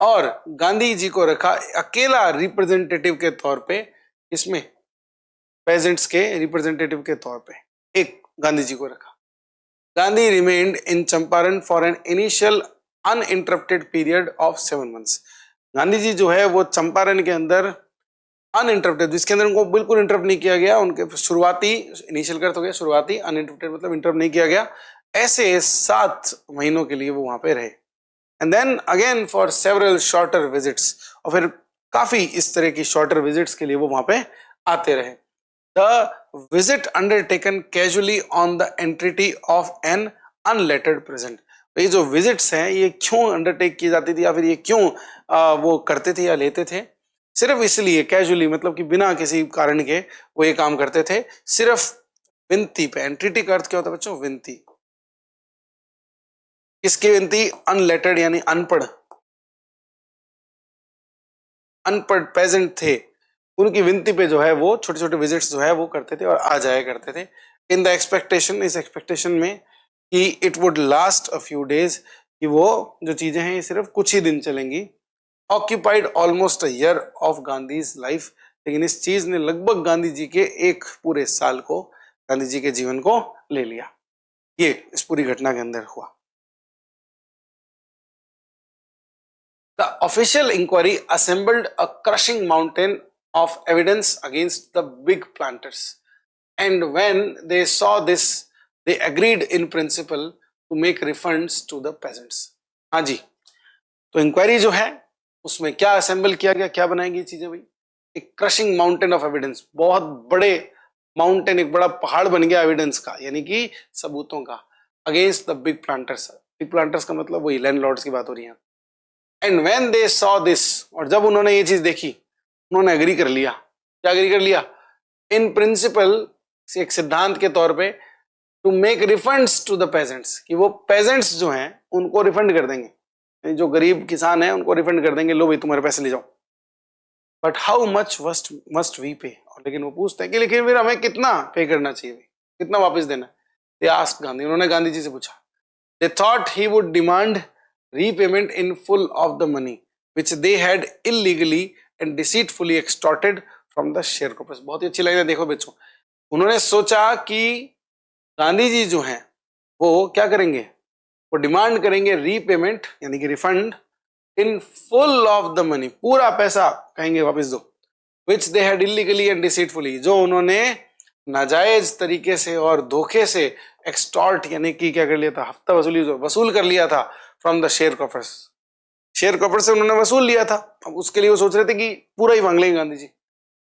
और गांधी जी को रखा अकेला रिप्रेजेंटेटिव के तौर पे। इसमें पेजेंट्स के रिप्रेजेंटेटिव के तौर पे एक गांधी जी को रखा। Gandhi remained in Champaran for an initial uninterrupted period of 7 months। Gandhi ji जो है वो चंपारण के अंदर अनइंटरप्टेड, जिसके अंदर उनको बिल्कुल इंटरप्ट नहीं किया गया, उनके शुरुआती, इनिशियल कर तो गया, शुरुआती, अनइंटरप्टेड मतलब इंटरप्ट नहीं किया गया, ऐसे 7 महीनों के लिए वो वहां पे रहे। And then again for several shorter visits, और फिर काफी इस तरह की शॉर्टर विजिट्स के लिए वो वहां पे आते रहे। The visit undertaken casually on the entreaty of an unlettered peasant. ये जो विजिट्स हैं ये क्यों अंडरटेक की जाती थी या फिर ये क्यों वो करते थे या लेते थे? सिर्फ इसलिए कैजुअली, मतलब कि बिना किसी कारण के वो ये काम करते थे, सिर्फ विनती पे। एंटिटी का अर्थ क्या होता है बच्चों? विनती। किसकी विनती? अनलेटर्ड यानी अनपढ़, अनपढ़ पेजेंट थे, उनकी विनती पे जो है वो छोटे छोटे विजिट्स जो है वो करते थे और आ जाया करते थे। इन द एक्सपेक्टेशन, इस एक्सपेक्टेशन में कि it would last a few days, कि वो जो चीजें हैं ये सिर्फ कुछ ही दिन चलेंगी। Occupied almost a year of Gandhi's life, लेकिन इस चीज ने लगभग गांधी जी के एक पूरे साल को, गांधी जी के जीवन को ले लिया। ये इस पूरी घटना के अंदर हुआ। The official inquiry assembled a crushing mountain of evidence against the big planters, and when they saw this they agreed in principle to make refunds to the peasants। हाँ जी, तो इंक्वायरी जो है उसमें क्या असेंबल किया गया, क्या बनाएगी चीजें भाई? एक क्रशिंग माउंटेन ऑफ एविडेंस, बहुत बड़े माउंटेन, एक बड़ा पहाड़ बन गया एविडेंस का, यानी कि सबूतों का, against the big planters, pig planters का मतलब वही लैंडलॉर्ड्स की बात हो रही है। And when they saw this, और जब उन्होंने ये चीज देखी, उन्होंने एग्री कर लिया। क्या एग्री कर लिया? इन प्रिंसिपल, एक सिद्धांत के तौर पे, to make refunds to the peasants, कि वो पेजेंट्स जो हैं उनको रिफंड कर देंगे, जो गरीब किसान हैं उनको रिफंड कर देंगे, लो भाई तुम्हारे पैसे ले जाओ। But how much must we pay, और लेकिन वो पूछते हैं कि लेकिन फिर हमें कितना पे करना चाहिए, कितना वापस देना है? दे आस्क्ड गांधी, उन्होंने गांधी जी से पूछा। They thought he would demand repayment in full of the money which they had illegally and deceitfully extorted from the shareholders. बहुत ही अच्छी लाइन है, देखो बच्चों। उन्होंने सोचा कि गांधी जी जो हैं वो क्या करेंगे, वो डिमांड करेंगे रीपेमेंट यानी कि refund in full of the money, पूरा पैसा कहेंगे वापस दो, which they had illegally and deceitfully, जो उन्होंने नाजायज तरीके से और धोखे से एक्सटॉर्ट यानी कि क्या कर लिया था, हफ्ता वसूली वसूल कर लिया था फ्रॉम द शेयरहोल्डर्स। शेयरहोल्डर से उन्होंने वसूल लिया था, अब उसके लिए वो सोच रहे थे कि पूरा ही मांग लेंगे Gandhi ji.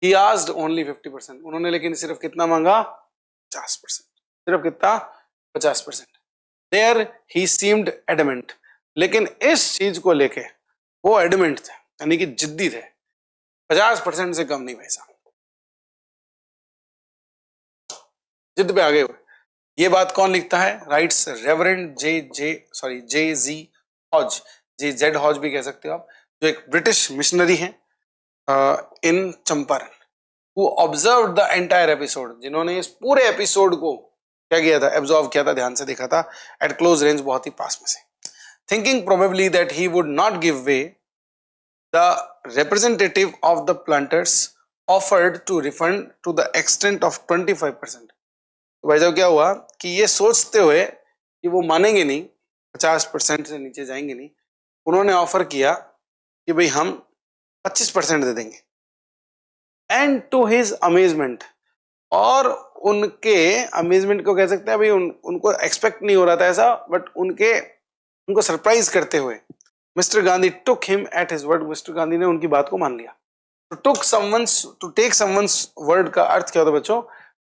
He asked only 50%, उन्होंने लेकिन सिर्फ कितना मांगा? 50%। सिर्फ कितना? 50%। देयर ही सीम्ड एडमेंट, लेकिन इस चीज को लेके वो एडमेंट थे, यानी कि जिद्दी थे। 50% से कम नहीं भाई साहब, जिद पे आगे हुए। ये बात कौन लिखता है? राइट्स रेवरेंड जे जी हॉज, जे जेड हॉज भी कह सकते हो आप, जो एक ब्रिटिश मिशनरी हैं इन Champaran, who observed the entire episode, जिन्होंने इस पूरे एपिसोड को क्या किया था? एब्जॉर्व किया था, ध्यान से देखा था, एट क्लोज रेंज, बहुत ही पास में से। Thinking probably that he would not give way, the representative of the planters offered to refund to the extent of 25%। तो भाई साहब क्या हुआ कि ये सोचते हुए कि वो मानेंगे नहीं, 50% से नीचे जाएंगे नहीं, उन्होंने ऑफर किया कि भाई हम 25% दे देंगे। एंड टू हिज अमेजमेंट, और उनके अमेजमेंट को कह सकते हैं, भाई उनको एक्सपेक्ट नहीं हो रहा था ऐसा, बट उनको सरप्राइज करते हुए mister Gandhi took him at his word, mister Gandhi ने उनकी बात को मान लिया। टू टेक समवंस वर्ड का अर्थ क्या होता है बच्चों?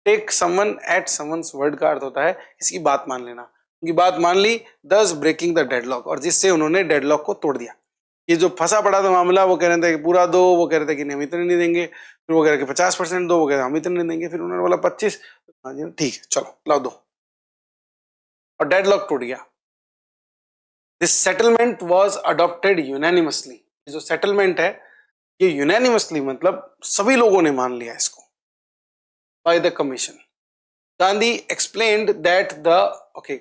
Take someone at someone's word का अर्थ होता है किसी की बात मान लेना। उनकी बात मान ली, दस ब्रेकिंग द डेडलॉक, और जिससे उन्होंने डेडलॉक को तोड़ दिया। ये जो फंसा पड़ा था मामला, वो कह रहे थे कि पूरा दो, वो कह रहे थे कि नहीं हम इतने नहीं देंगे, फिर वो कह रहे कि 50% दो, वो कह रहे हम इतने नहीं देंगे, फिर उन्होंने बोला 25, हाँ जी ठीक है चलो लाओ दो, और डेडलॉक टूट गया। This settlement was adopted unanimously, जो सेटलमेंट है ये यूनानिमसली मतलब सभी लोगों ने मान लिया इसको, by the commission. Gandhi explained that the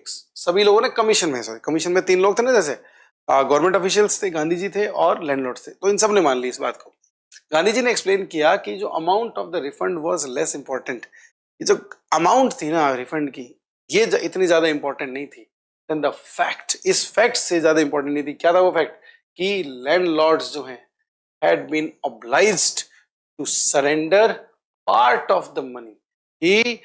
सभी लोगों ने कमीशन में, कमीशन में 3 लोग थे ना, जैसे गवर्नमेंट ऑफिशियल्स थे, गांधी जी थे और लैंडलॉर्ड्स थे, तो इन सब ने मान ली इस बात को। गांधी जी ने एक्सप्लेन किया कि जो amount of the refund was less important, ये जो अमाउंट थी ना रिफंड की, ये इतनी ज्यादा इंपॉर्टेंट नहीं थी देन द फैक्ट, इस फैक्ट से ज्यादा इंपॉर्टेंट नहीं थी। क्या था वो फैक्ट? कि लैंडलॉर्ड्स जो हैं had been obliged to surrender part of the money, कि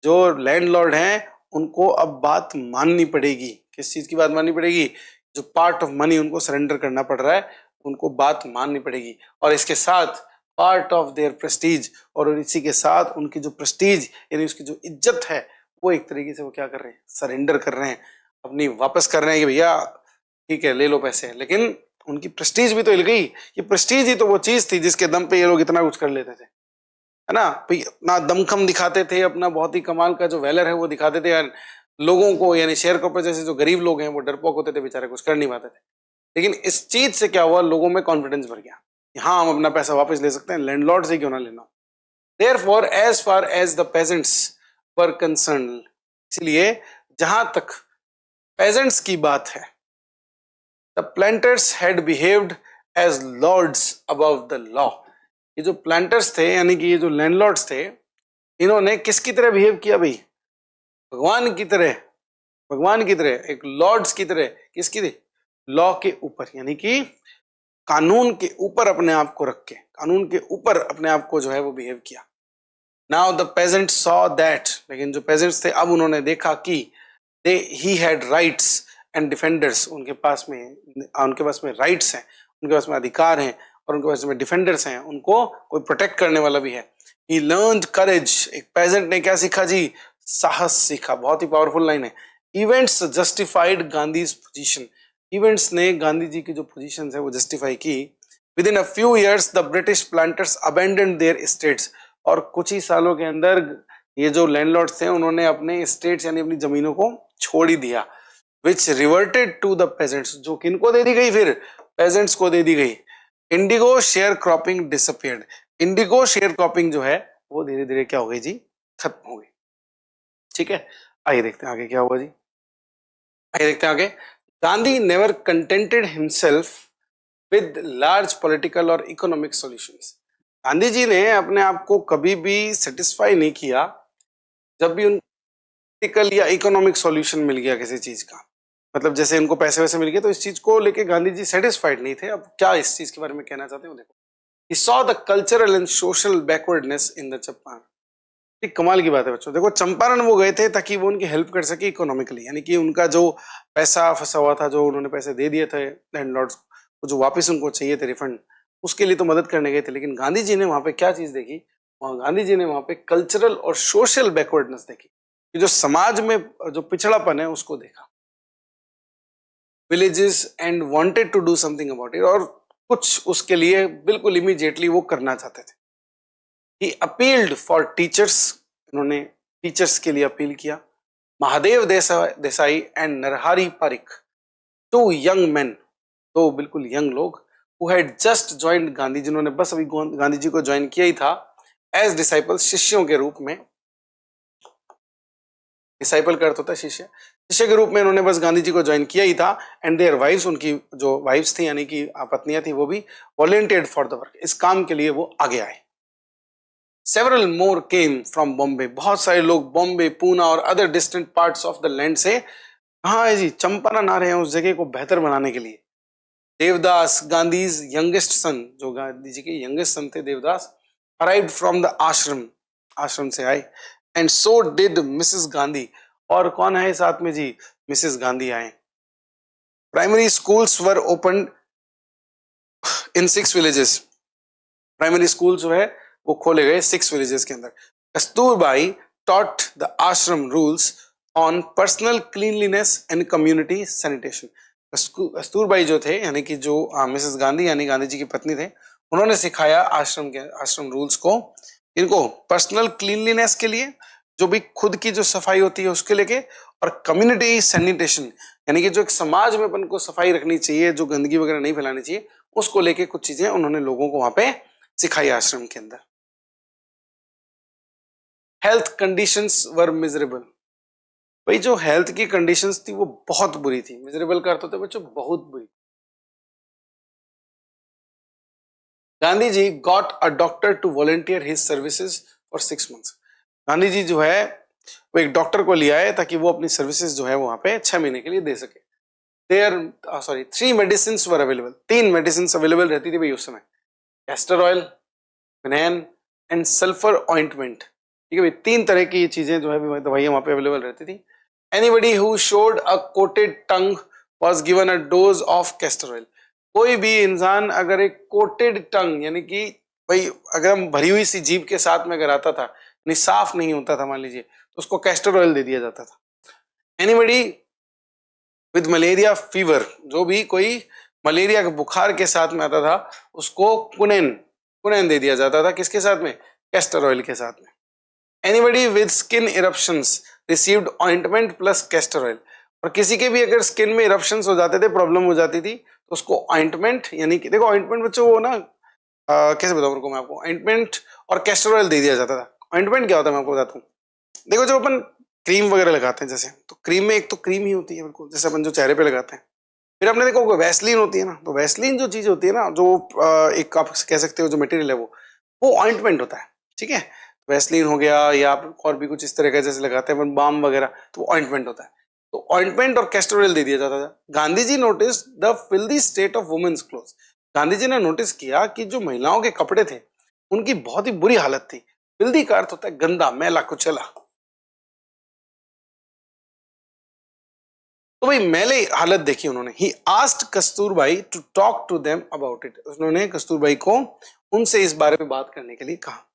जो लैंडलॉर्ड हैं उनको अब बात माननी पड़ेगी। किस चीज की बात माननी पड़ेगी? जो पार्ट ऑफ मनी उनको सरेंडर करना पड़ रहा है, उनको बात माननी पड़ेगी, और इसके साथ पार्ट ऑफ देयर प्रेस्टीज, और इसी के साथ उनकी जो प्रेस्टीज यानी उसकी जो इज्जत है, वो एक तरीके से वो क्या कर रहे हैं? सरेंडर कर रहे हैं, अपनी वापस कर रहे हैं कि भैया ठीक है ले लो पैसे, लेकिन उनकी प्रेस्टीज भी तो हिल गई। ये प्रेस्टीज ही तो वो चीज थी जिसके दम पे ये लोग इतना कुछ कर लेते थे, है ना भाई, अपना दमखम दिखाते थे, अपना बहुत ही कमाल का जो वैलर है वो दिखाते थे यार लोगों को, यानी शेयरहोल्डर जैसे जो गरीब लोग हैं वो डरपोक होते थे बेचारे, कुछ कर नहीं पाते थे। लेकिन इस चीज से क्या हुआ? लोगों में कॉन्फिडेंस भर गया, हाँ हम अपना पैसा वापस ले सकते हैं, लैंडलॉर्ड से क्यों ना लेना। Therefore, as far as the peasants were concerned, इसलिए जहां तक peasants की बात है, the planters had behaved as lords above the law। ये जो प्लांटर्स थे यानी कि ये जो लैंडलॉर्ड्स थे, इन्होंने किसकी तरह बिहेव किया भाई? भगवान की तरह, भगवान की तरह, एक लॉर्ड्स की तरह। किसकी थी? लॉ के ऊपर, यानी कि कानून के ऊपर अपने आप को रख के, कानून के ऊपर अपने आप को जो है वो बिहेव किया। Now the peasant saw that, लेकिन जो पेजेंट्स थे अब उन्होंने देखा कि he had rights and defenders, उनके पास में राइट्स हैं, उनके पास में अधिकार हैं, और उनके पास में डिफेंडर्स हैं, उनको कोई प्रोटेक्ट करने वाला भी है। ही लर्न्ड करेज, एक पेजेंट ने क्या सीखा जी? साहस सीखा। बहुत ही पावरफुल लाइन है। Events justified Gandhi's position, events ने गांधी जी की जो पोजीशन है वो जस्टिफाई की। Within a few years the British planters abandoned their estates, और कुछ ही सालों के अंदर ये जो लैंडलॉर्ड्स थे उन्होंने अपने स्टेट्स यानी अपनी जमीनों को छोड़ ही दिया। विच रिवर्टेड टू द पेजेंट्स, जो किनको दे दी गई, फिर पेजेंट्स को दे दी गई। Indigo share cropping disappeared, Indigo share cropping जो है वो धीरे धीरे क्या हो गई जी, खत्म हो गई। ठीक है, आइए देखते हैं आगे क्या हुआ जी। आइए देखते हैं आगे। Gandhi never contented himself with large political और इकोनॉमिक सॉल्यूशंस, गांधी जी ने अपने आप को कभी भी सेटिस्फाई नहीं किया जब भी उन पॉलिटिकल या इकोनॉमिक सॉल्यूशन मिल गया किसी चीज का, मतलब जैसे इनको पैसे वैसे मिल गए तो इस चीज को लेके गांधी जी सेटिस्फाइड नहीं थे। अब क्या इस चीज के बारे में कहना चाहते हो, देखो। He saw the cultural and social backwardness in the Champaran. एक कमाल की बात है बच्चों, देखो चंपारण वो गए थे ताकि वो उनकी हेल्प कर सके इकोनॉमिकली, यानी कि उनका जो पैसा फंसा हुआ था, जो उन्होंने पैसे दे दिए थे लैंडलॉर्ड्स को, जो वापस उनको चाहिए थे रिफंड, उसके लिए तो मदद करने गए थे। लेकिन गांधी जी ने वहां पे क्या चीज देखी, वहां गांधी जी ने वहां पे कल्चरल और सोशल बैकवर्डनेस देखी, कि जो समाज में जो पिछड़ापन है उसको देखा। Villages and wanted to do something about it, और कुछ उसके लिए बिल्कुल इमीडिएटली वो करना चाहते थे। ही अपील्ड फॉर टीचर्स, उन्होंने टीचर्स के लिए अपील किया। Mahadev Desai and Narhari Parikh, two young man, दो बिल्कुल यंग लोग, who had just joined Gandhi, जिन्होंने बस अभी गांधी जी को ज्वाइन किया ही था एज डिसाइपल्स, शिष्यों के रूप में। डिसाइपल का अर्थ होता है शिष्य, शिष्य के रूप में उन्होंने बस गांधी जी को ज्वाइन किया ही था। एंड देयर वाइफ्स, उनकी जो वाइफ्स थी यानी कि पत्नियां थी, वो भी वॉलंटियर्ड फॉर द वर्क, इस काम के लिए वो आगे आए। Several more came from Bombay, बहुत सारे लोग बॉम्बे, पूना और other distant parts of the land से कहाँ है जी, चंपारण आ रहे हैं उस जगह को बेहतर बनाने के लिए। देवदास, गांधीज यंगेस्ट सन, जो गांधी जी के यंगेस्ट सन थे देवदास, अराइव्ड फ्रॉम द आश्रम, आश्रम से आए। And so did Mrs Gandhi, और कौन है साथ में जी, मिसेस गांधी आए। Primary schools were open in 6 villages, primary school जो है वो खोले गए 6 विलेजेस के अंदर। कस्तूरबाई टॉट द आश्रम rules on personal cleanliness and community sanitation, Kasturbai जो थे यानी कि जो मिसेस गांधी यानी गांधी जी की पत्नी थे, उन्होंने सिखाया आश्रम रूल्स को, इनको पर्सनल क्लीनलीनेस के लिए, जो भी खुद की जो सफाई होती है उसके लेके, और कम्युनिटी सैनिटेशन यानी कि जो एक समाज में अपन को सफाई रखनी चाहिए, जो गंदगी वगैरह नहीं फैलानी चाहिए, उसको लेके कुछ चीजें उन्होंने लोगों को वहां पे सिखाई आश्रम के अंदर। हेल्थ कंडीशंस वर मिजरेबल, भाई जो हेल्थ की कंडीशंस थी वो बहुत बुरी थी। मिजरेबल का अर्थ होता है बच्चों बहुत बुरी। Gandhi ji got a doctor to volunteer his services for 6 months, Gandhi ji जो है वो एक डॉक्टर को लिया है ताकि वो अपनी सर्विसेज जो है वहां पे 6 महीने के लिए दे सके। There 3 medicine were available, 3 medicine available रहती थी भाई उस समय, castor oil, quinine and sulphur ointment. ठीक है भाई, 3 तरह की ये चीजें जो है दवाइयां वहां पे अवेलेबल रहती थी। Anybody who showed a coated tongue was given a dose of castor oil, कोई भी इंसान अगर एक कोटेड टंग यानी कि भाई अगर हम भरी हुई सी जीभ के साथ में अगर आता था, नहीं साफ नहीं होता था मान लीजिए, तो उसको कैस्टर ऑयल दे दिया जाता था। एनीबडी विद मलेरिया फीवर, जो भी कोई मलेरिया के बुखार के साथ में आता था उसको कुनेन दे दिया जाता था, किसके साथ में, कैस्टर ऑयल के साथ में। Anybody with skin eruptions received ointment plus castor oil, और किसी के भी अगर स्किन में इरप्शंस हो जाते थे, प्रॉब्लम हो जाती थी, तो उसको ऑइंटमेंट यानी कि देखो ऑइंटमेंट बच्चों वो ना कैसे बताऊं उनको मैं आपको, ऑइंटमेंट और कैस्टर ऑयल दे दिया जाता था। ऑइंटमेंट क्या होता है मैं आपको बताता हूँ, देखो जब अपन क्रीम वगैरह लगाते हैं जैसे, तो क्रीम में एक तो क्रीम ही होती है बिल्कुल जैसे अपन जो चेहरे पे लगाते हैं, फिर आपने देखो वैसलीन होती है ना, तो वैसलीन जो चीज होती है ना, जो एक आप कह सकते हो जो मटेरियल है वो ऑइंटमेंट होता है। ठीक है, वैसलीन हो गया या आप और भी कुछ इस तरह का जैसे लगाते हैं अपन बाम वगैरह, तो ऑइंटमेंट होता है। तो ऑइंटमेंट और कैस्टर ऑयल दे दिया जाता था। Gandhi ji notice the filthy state of women's clothes, Gandhi ji ने नोटिस किया कि जो महिलाओं के कपड़े थे उनकी बहुत ही बुरी हालत थी। फिल्दी का अर्थ होता है गंदा, मैला, कुचला। तो भाई मैले हालत देखी उन्होंने। He asked Kasturbai to talk to them about it, उन्होंने कस्तूरबाई को उनसे इस बारे में बात करने के लिए कहा।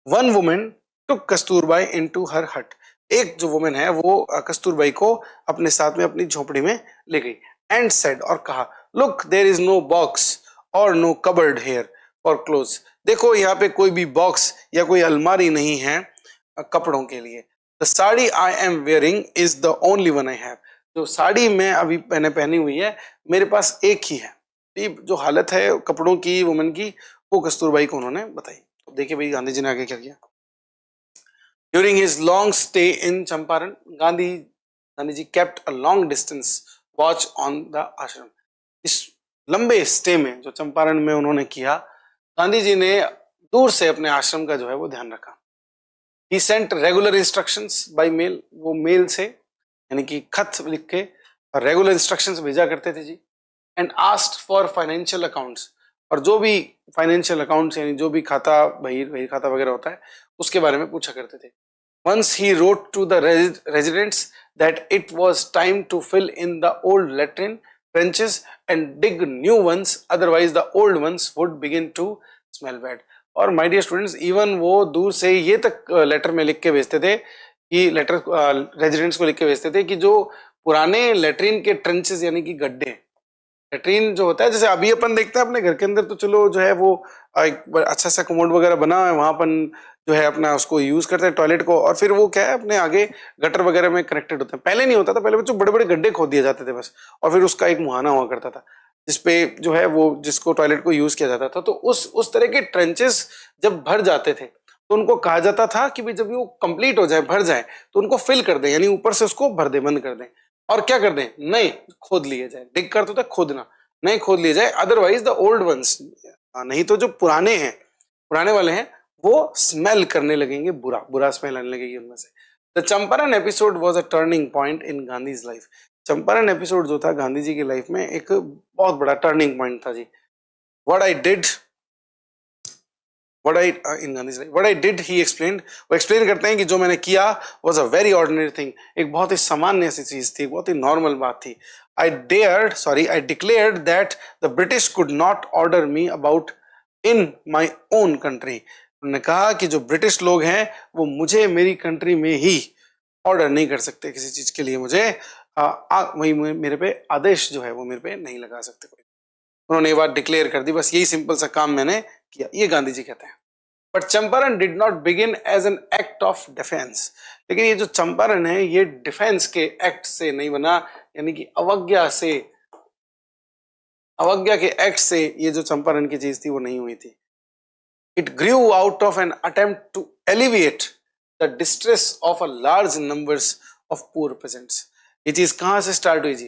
वन वुमेन टुक कस्तूरबाई इनटू हर हट, एक जो वुमेन है वो कस्तूरबाई को अपने साथ में अपनी झोपड़ी में ले गई एंड सेड, और कहा, look there is no box or no cupboard here for clothes, देखो यहाँ पे कोई भी बॉक्स या कोई अलमारी नहीं है कपड़ों के लिए। The sari I am wearing is the only one I have, जो साड़ी मैं अभी मैंने पहनी हुई है मेरे पास एक ही है। ये जो हालत है कपड़ों की वुमेन की वो कस्तूरबाई को उन्होंने बताई। तो देखिए भाई गांधी जी ने आगे क्या किया। During his long stay in Champaran, Gandhi ji kept a long distance watch on the ashram. इस लंबे स्टे में जो चंपारण में उन्होंने किया, गांधी जी ने दूर से अपने आश्रम का जो है वो ध्यान रखा। He sent regular instructions by mail, वो मेल से यानी कि खत लिख के रेगुलर इंस्ट्रक्शंस भेजा करते थे जी। And asked for financial accounts, और जो भी फाइनेंशियल अकाउंट्स यानी जो भी खाता बही खाता वगैरह होता है उसके बारे में पूछा करते थे। Once he wrote to the residents that it was time to fill in the old latrine trenches and dig new ones, otherwise the old ones would begin to smell bad। और माय डियर स्टूडेंट्स, इवन वो दूर से ये तक letter में लिख के भेजते थे कि लेटर रेजिडेंट्स को लिख के भेजते थे कि जो पुराने लेटरिन के ट्रेंचेस यानी कि गड्ढे, लेटरिन जो होता है जैसे अभी अपन देखते हैं अपने घर के अंदर, तो चलो जो है वो एक अच्छा सा कमोड वगैरह बना है, वहां अपन जो है अपना उसको यूज करते हैं टॉयलेट को, और फिर वो क्या है अपने आगे गटर वगैरह में कनेक्टेड होते हैं। पहले नहीं होता था, पहले बच्चों बड़े बड़े गड्ढे खोद दिए जाते थे बस, और फिर उसका एक मुहाना हुआ करता था जिसपे जो है वो जिसको टॉयलेट को यूज किया जाता था। तो उस तरह के ट्रेंचेस जब भर जाते थे तो उनको कहा जाता था कि भाई जब वो कंप्लीट हो जाए, भर जाए, तो उनको फिल कर दें, यानी ऊपर से उसको भर दे, बंद कर दें, और क्या कर दें, नए खोद लिए जाए। डिग कर तो खोदना, नए खोद लिए जाए, अदरवाइज द ओल्ड वंस, नहीं तो जो पुराने हैं, पुराने वाले हैं, वो स्मेल करने लगेंगे, बुरा बुरा स्मेल आने लगेगी उनमें से। The Champaran episode was a turning point in Gandhi's life. Champaran episode जो था गांधी जी की लाइफ में एक बहुत बड़ा टर्निंग पॉइंट था जी। What I did in Gandhi's life, what I did he explained, वो एक्सप्लेन करते हैं कि जो मैंने किया was a very ordinary thing, एक बहुत ही सामान्य सी चीज थी, बहुत ही नॉर्मल बात थी। I declared that the British could not order me about in my own country। उन्होंने कहा कि जो ब्रिटिश लोग हैं वो मुझे मेरी कंट्री में ही ऑर्डर नहीं कर सकते किसी चीज के लिए, मुझे वही मेरे पे आदेश जो है वो मेरे पे नहीं लगा सकते कोई। उन्होंने ये बात डिक्लेयर कर दी, बस यही सिंपल सा काम मैंने किया, ये गांधी जी कहते हैं। But Champaran did not begin as an act of defiance, लेकिन ये जो चंपारण है ये डिफेंस के एक्ट से नहीं बना, यानी कि अवज्ञा के एक्ट से ये जो चंपारण की चीज थी वो नहीं हुई थी। It grew out of an attempt to alleviate the distress of a large numbers of poor peasants. ये चीज कहां से स्टार्ट हुई जी?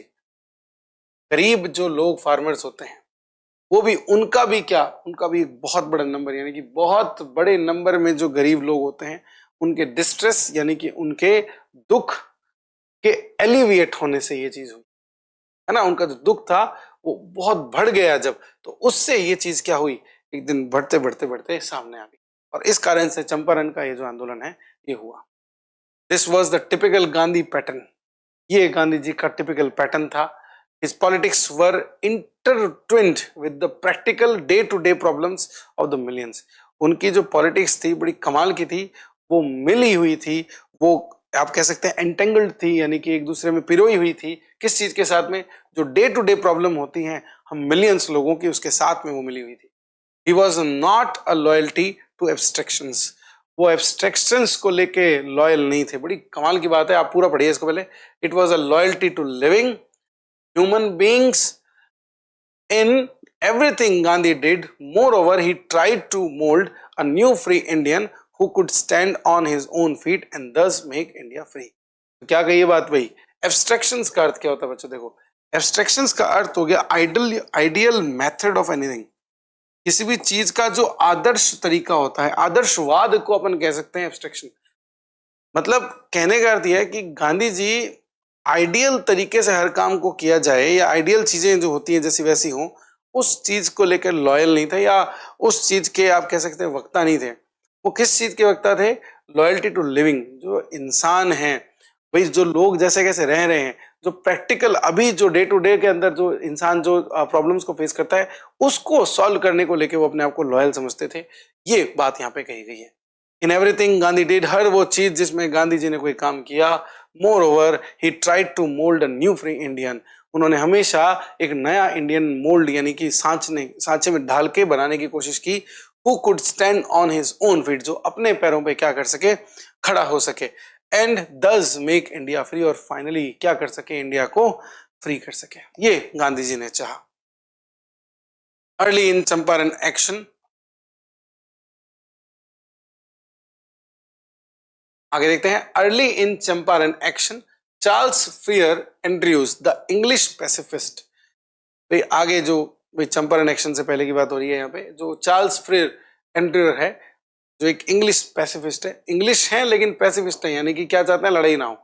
गरीब जो लोग फार्मर्स होते हैं वो भी, उनका भी एक बहुत बड़ा नंबर, यानी कि बहुत बड़े नंबर में जो गरीब लोग होते हैं उनके डिस्ट्रेस यानी कि उनके दुख के एलिविएट होने से ये चीज हुई है ना। उनका जो दुख था वो बहुत बढ़ गया जब, तो उससे ये चीज क्या हुई, एक दिन बढ़ते बढ़ते बढ़ते सामने आ गई, और इस कारण से चंपारण का ये जो आंदोलन है ये हुआ। This was the typical Gandhi pattern, ये गांधी जी का टिपिकल पैटर्न था। His politics were intertwined with the practical day-to-day problems of the millions। उनकी जो पॉलिटिक्स थी बड़ी कमाल की थी, वो मिली हुई थी, वो आप कह सकते हैं एंटेंगल्ड थी, यानी कि एक दूसरे में पिरोई हुई थी। किस चीज के साथ में? जो डे टू डे प्रॉब्लम होती हैं हम मिलियंस लोगों की, उसके साथ में वो मिली हुई थी। He was not a loyalty to abstractions, वो एब्स्ट्रैक्शंस को लेके लॉयल नहीं थे। बड़ी कमाल की बात है, आप पूरा पढ़िए इसको पहले। It was a loyalty to living human beings in everything Gandhi did। Moreover, he tried to mold a new free Indian who could stand on his own feet and thus make India free। तो क्या कही बात भाई? Abstractions का अर्थ क्या होता है बच्चों? देखो, एब्स्ट्रैक्शंस का अर्थ हो गया आइडियल मेथड ऑफ एनीथिंग, किसी भी चीज का जो आदर्श तरीका होता है, आदर्शवाद को अपन कह सकते हैं एब्स्ट्रैक्शन। मतलब कहने का अर्थ यह है कि गांधी जी आइडियल तरीके से हर काम को किया जाए, या आइडियल चीजें जो होती हैं जैसी वैसी हो, उस चीज को लेकर लॉयल नहीं थे, या उस चीज के आप कह सकते हैं वक्ता नहीं थे। वो किस चीज के वक्ता थे? लॉयल्टी टू लिविंग, जो इंसान है भाई, जो लोग जैसे कैसे रह रहे हैं, जो प्रैक्टिकल अभी जो डे टू डे के अंदर जो इंसान जो प्रॉब्लम्स को फेस करता है उसको सॉल्व करने को लेकर वो अपने आप को लॉयल समझते थे। ये बात यहाँ पे कही गई है। इन एवरीथिंग गांधी डिड, हर वो चीज जिसमें गांधी जी ने कोई काम किया। Moreover he tried to mould a new free Indian, उन्होंने हमेशा एक नया इंडियन मोल्ड यानी कि सांचे में ढाल के बनाने की कोशिश की। Who could stand on his own feet, जो अपने पैरों पे क्या कर सके, खड़ा हो सके। एंड दस मेक इंडिया फ्री, और फाइनली क्या कर सके, इंडिया को फ्री कर सके, ये गांधी जी ने चाहा। अर्ली इन चंपारण एक्शन, आगे देखते हैं। Early in Champaran action Charles Freer Andrews the English pacifist. भाई आगे जो भाई चंपारण एक्शन से पहले की बात हो रही है यहाँ पे, जो चार्ल्स फ्रियर एंड्रयूर है जो एक इंग्लिश पैसिफिस्ट है, इंग्लिश है लेकिन पैसिफिस्ट है, यानी कि क्या चाहते हैं, लड़ाई ना हो।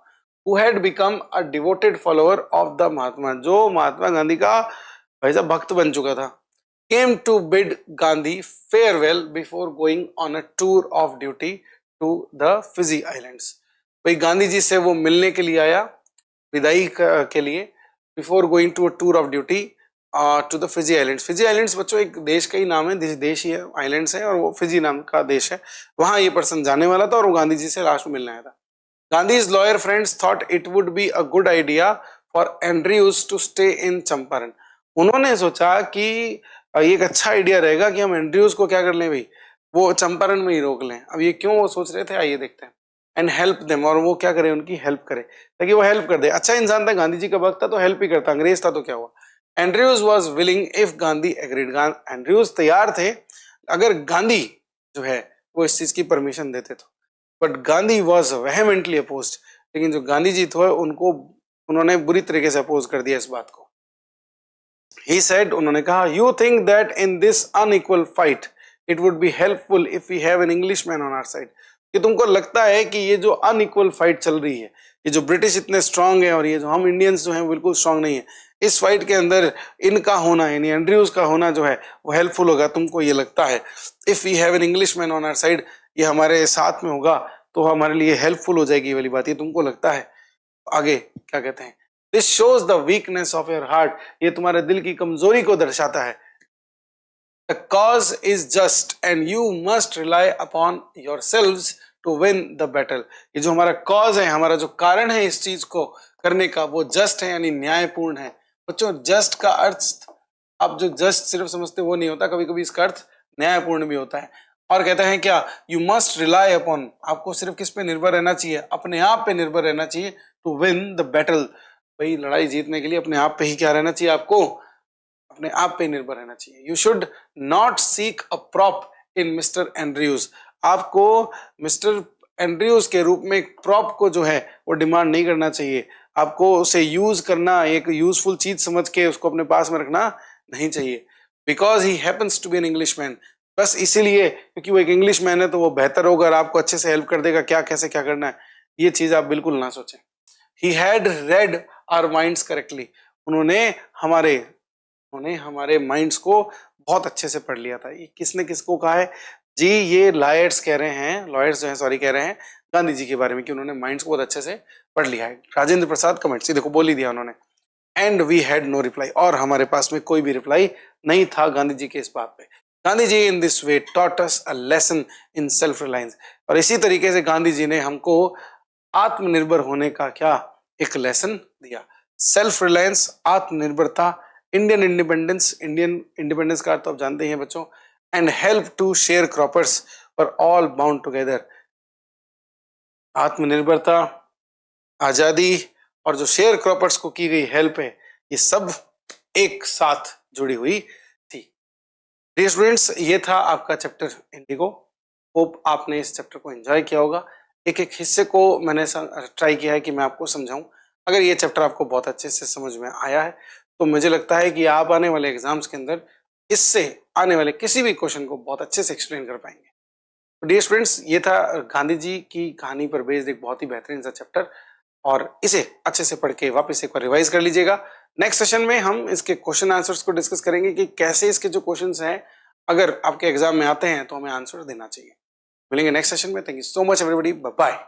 Who had become a devoted follower of the Mahatma, जो महात्मा गांधी का भाई साहब भक्त बन चुका था। Came to bid Gandhi farewell before going on a tour of duty to the Fiji islands. भाई गांधी जी से वो मिलने के लिए आया, विदाई के लिए, before going to a tour of duty to the Fiji islands. Fiji islands बच्चों एक देश का ही नाम है, देश ही है, आइलैंड्स है, और वो फिजी नाम का देश है। वहां ये पर्सन जाने वाला था और वो गांधी जी से लास्ट में मिलने आया था। Gandhi's lawyer friends thought it would be a good idea for Andrews to stay in Champaran. उन्होंने सोचा कि ये एक अच्छा आइडिया रहेगा कि हम एंड्रयूज को क्या कर लें भाई, वो चंपारण में ही रोक लें। अब ये क्यों वो सोच रहे थे, आइए देखते हैं। एंड हेल्प देम, और वो क्या करे, उनकी हेल्प करे, ताकि वो हेल्प कर दे। अच्छा इंसान था, गांधी जी का वक्त था तो हेल्प ही करता, अंग्रेज था तो क्या हुआ। Andrews was willing if Gandhi agreed, Andrews तैयार थे अगर गांधी जो है वो इस चीज की परमिशन देते तो। बट गांधी वॉज वेहेमेंटली अपोज्ड, लेकिन जो गांधी जी थे उनको उन्होंने बुरी तरीके से अपोज कर दिया इस बात को। He said, उन्होंने कहा, you think that in this unequal fight it would be helpful if we have an Englishman on our side, कि तुमको लगता है कि ये जो अनइक्वल फाइट चल रही है, ये जो ब्रिटिश इतने स्ट्रांग है और ये जो हम इंडियंस जो हैं बिल्कुल स्ट्रांग नहीं है, इस फाइट के अंदर इनका होना यानी एंड्रयूज का होना जो है वो हेल्पफुल होगा, तुमको ये लगता है। If we have an Englishman on our side, ये हमारे साथ में होगा तो हमारे लिए हेल्पफुल हो जाएगी, ये वाली बात, ये तुमको लगता है। आगे क्या कहते हैं, this shows the weakness of your heart, ये तुम्हारे दिल की कमजोरी को दर्शाता है। The cause is just and you must rely upon yourselves to win the battle. ये जो हमारा कॉज है, हमारा जो कारण है इस चीज को करने का, वो जस्ट है यानी न्यायपूर्ण है। बच्चों जस्ट का अर्थ आप जो जस्ट सिर्फ समझते वो नहीं होता, कभी कभी इसका अर्थ न्यायपूर्ण भी होता है। और कहता है क्या, यू मस्ट रिलाई अपॉन, आपको सिर्फ किस पे निर्भर रहना चाहिए, अपने आप पे निर्भर रहना चाहिए, टू विन द बैटल, भाई लड़ाई जीतने के लिए अपने आप पे ही क्या रहना चाहिए, आपको अपने आप पे निर्भर रहना चाहिए। You should not seek a prop in mister Andrews, आपको मिस्टर एंड्रयूज के रूप में एक प्रॉप को जो है वो डिमांड नहीं करना चाहिए, आपको उसे यूज करना, एक यूजफुल चीज समझ के उसको अपने पास में रखना नहीं चाहिए। Because he happens to be an Englishman, बस इसीलिए क्योंकि वो एक इंग्लिश मैन है तो वो बेहतर होगा और आपको अच्छे से हेल्प कर देगा, क्या कैसे क्या करना है, ये चीज आप बिल्कुल ना सोचें। He had read our minds correctly, उन्होंने हमारे माइंड्स को बहुत अच्छे से पढ़ लिया था। ये किसने किसको कहा है जी, ये लॉयर्स कह रहे हैं, लॉयर्स जो है सॉरी कह रहे हैं गांधी जी के बारे में कि उन्होंने माइंड्स को बहुत अच्छे से पढ़ लिया है। राजेंद्र प्रसाद कमेंट्स, देखो बोल ही दिया उन्होंने। And we had no reply, और हमारे पास में कोई भी रिप्लाई नहीं था गांधी जी के इस बात पे। Gandhi ji in this way taught us a lesson in self reliance, और इसी तरीके से गांधी जी ने हमको आत्मनिर्भर होने का क्या एक लेसन दिया। सेल्फ रिलायंस, आत्मनिर्भरता, इंडियन इंडिपेंडेंस का अर्थ तो आप जानते ही हैं बच्चों। And help to share croppers for all bound together, आत्मनिर्भरता, आजादी और जो शेयर क्रॉपर्स को की गई हेल्प है, ये सब एक साथ जुड़ी हुई थी। डियर स्टूडेंट्स, ये था आपका चैप्टर इंडिगो। होप आपने इस चैप्टर को एंजॉय किया होगा। एक एक हिस्से को मैंने ट्राई किया है कि मैं आपको समझाऊं। अगर ये चैप्टर आपको बहुत अच्छे से समझ में आया है तो मुझे लगता है कि आप आने वाले एग्जाम्स के अंदर इससे आने वाले किसी भी क्वेश्चन को बहुत अच्छे से एक्सप्लेन कर पाएंगे। तो डियर स्टूडेंट्स, ये था गांधी जी की कहानी पर बेस्ड एक बहुत ही बेहतरीन सा चैप्टर, और इसे अच्छे से पढ़ के वापस एक बार रिवाइज कर लीजिएगा। नेक्स्ट सेशन में हम इसके क्वेश्चन आंसर्स को डिस्कस करेंगे कि कैसे इसके जो क्वेश्चंस हैं अगर आपके एग्जाम में आते हैं तो हमें आंसर देना चाहिए। मिलेंगे नेक्स्ट सेशन में। Thank you so much everybody, bye bye.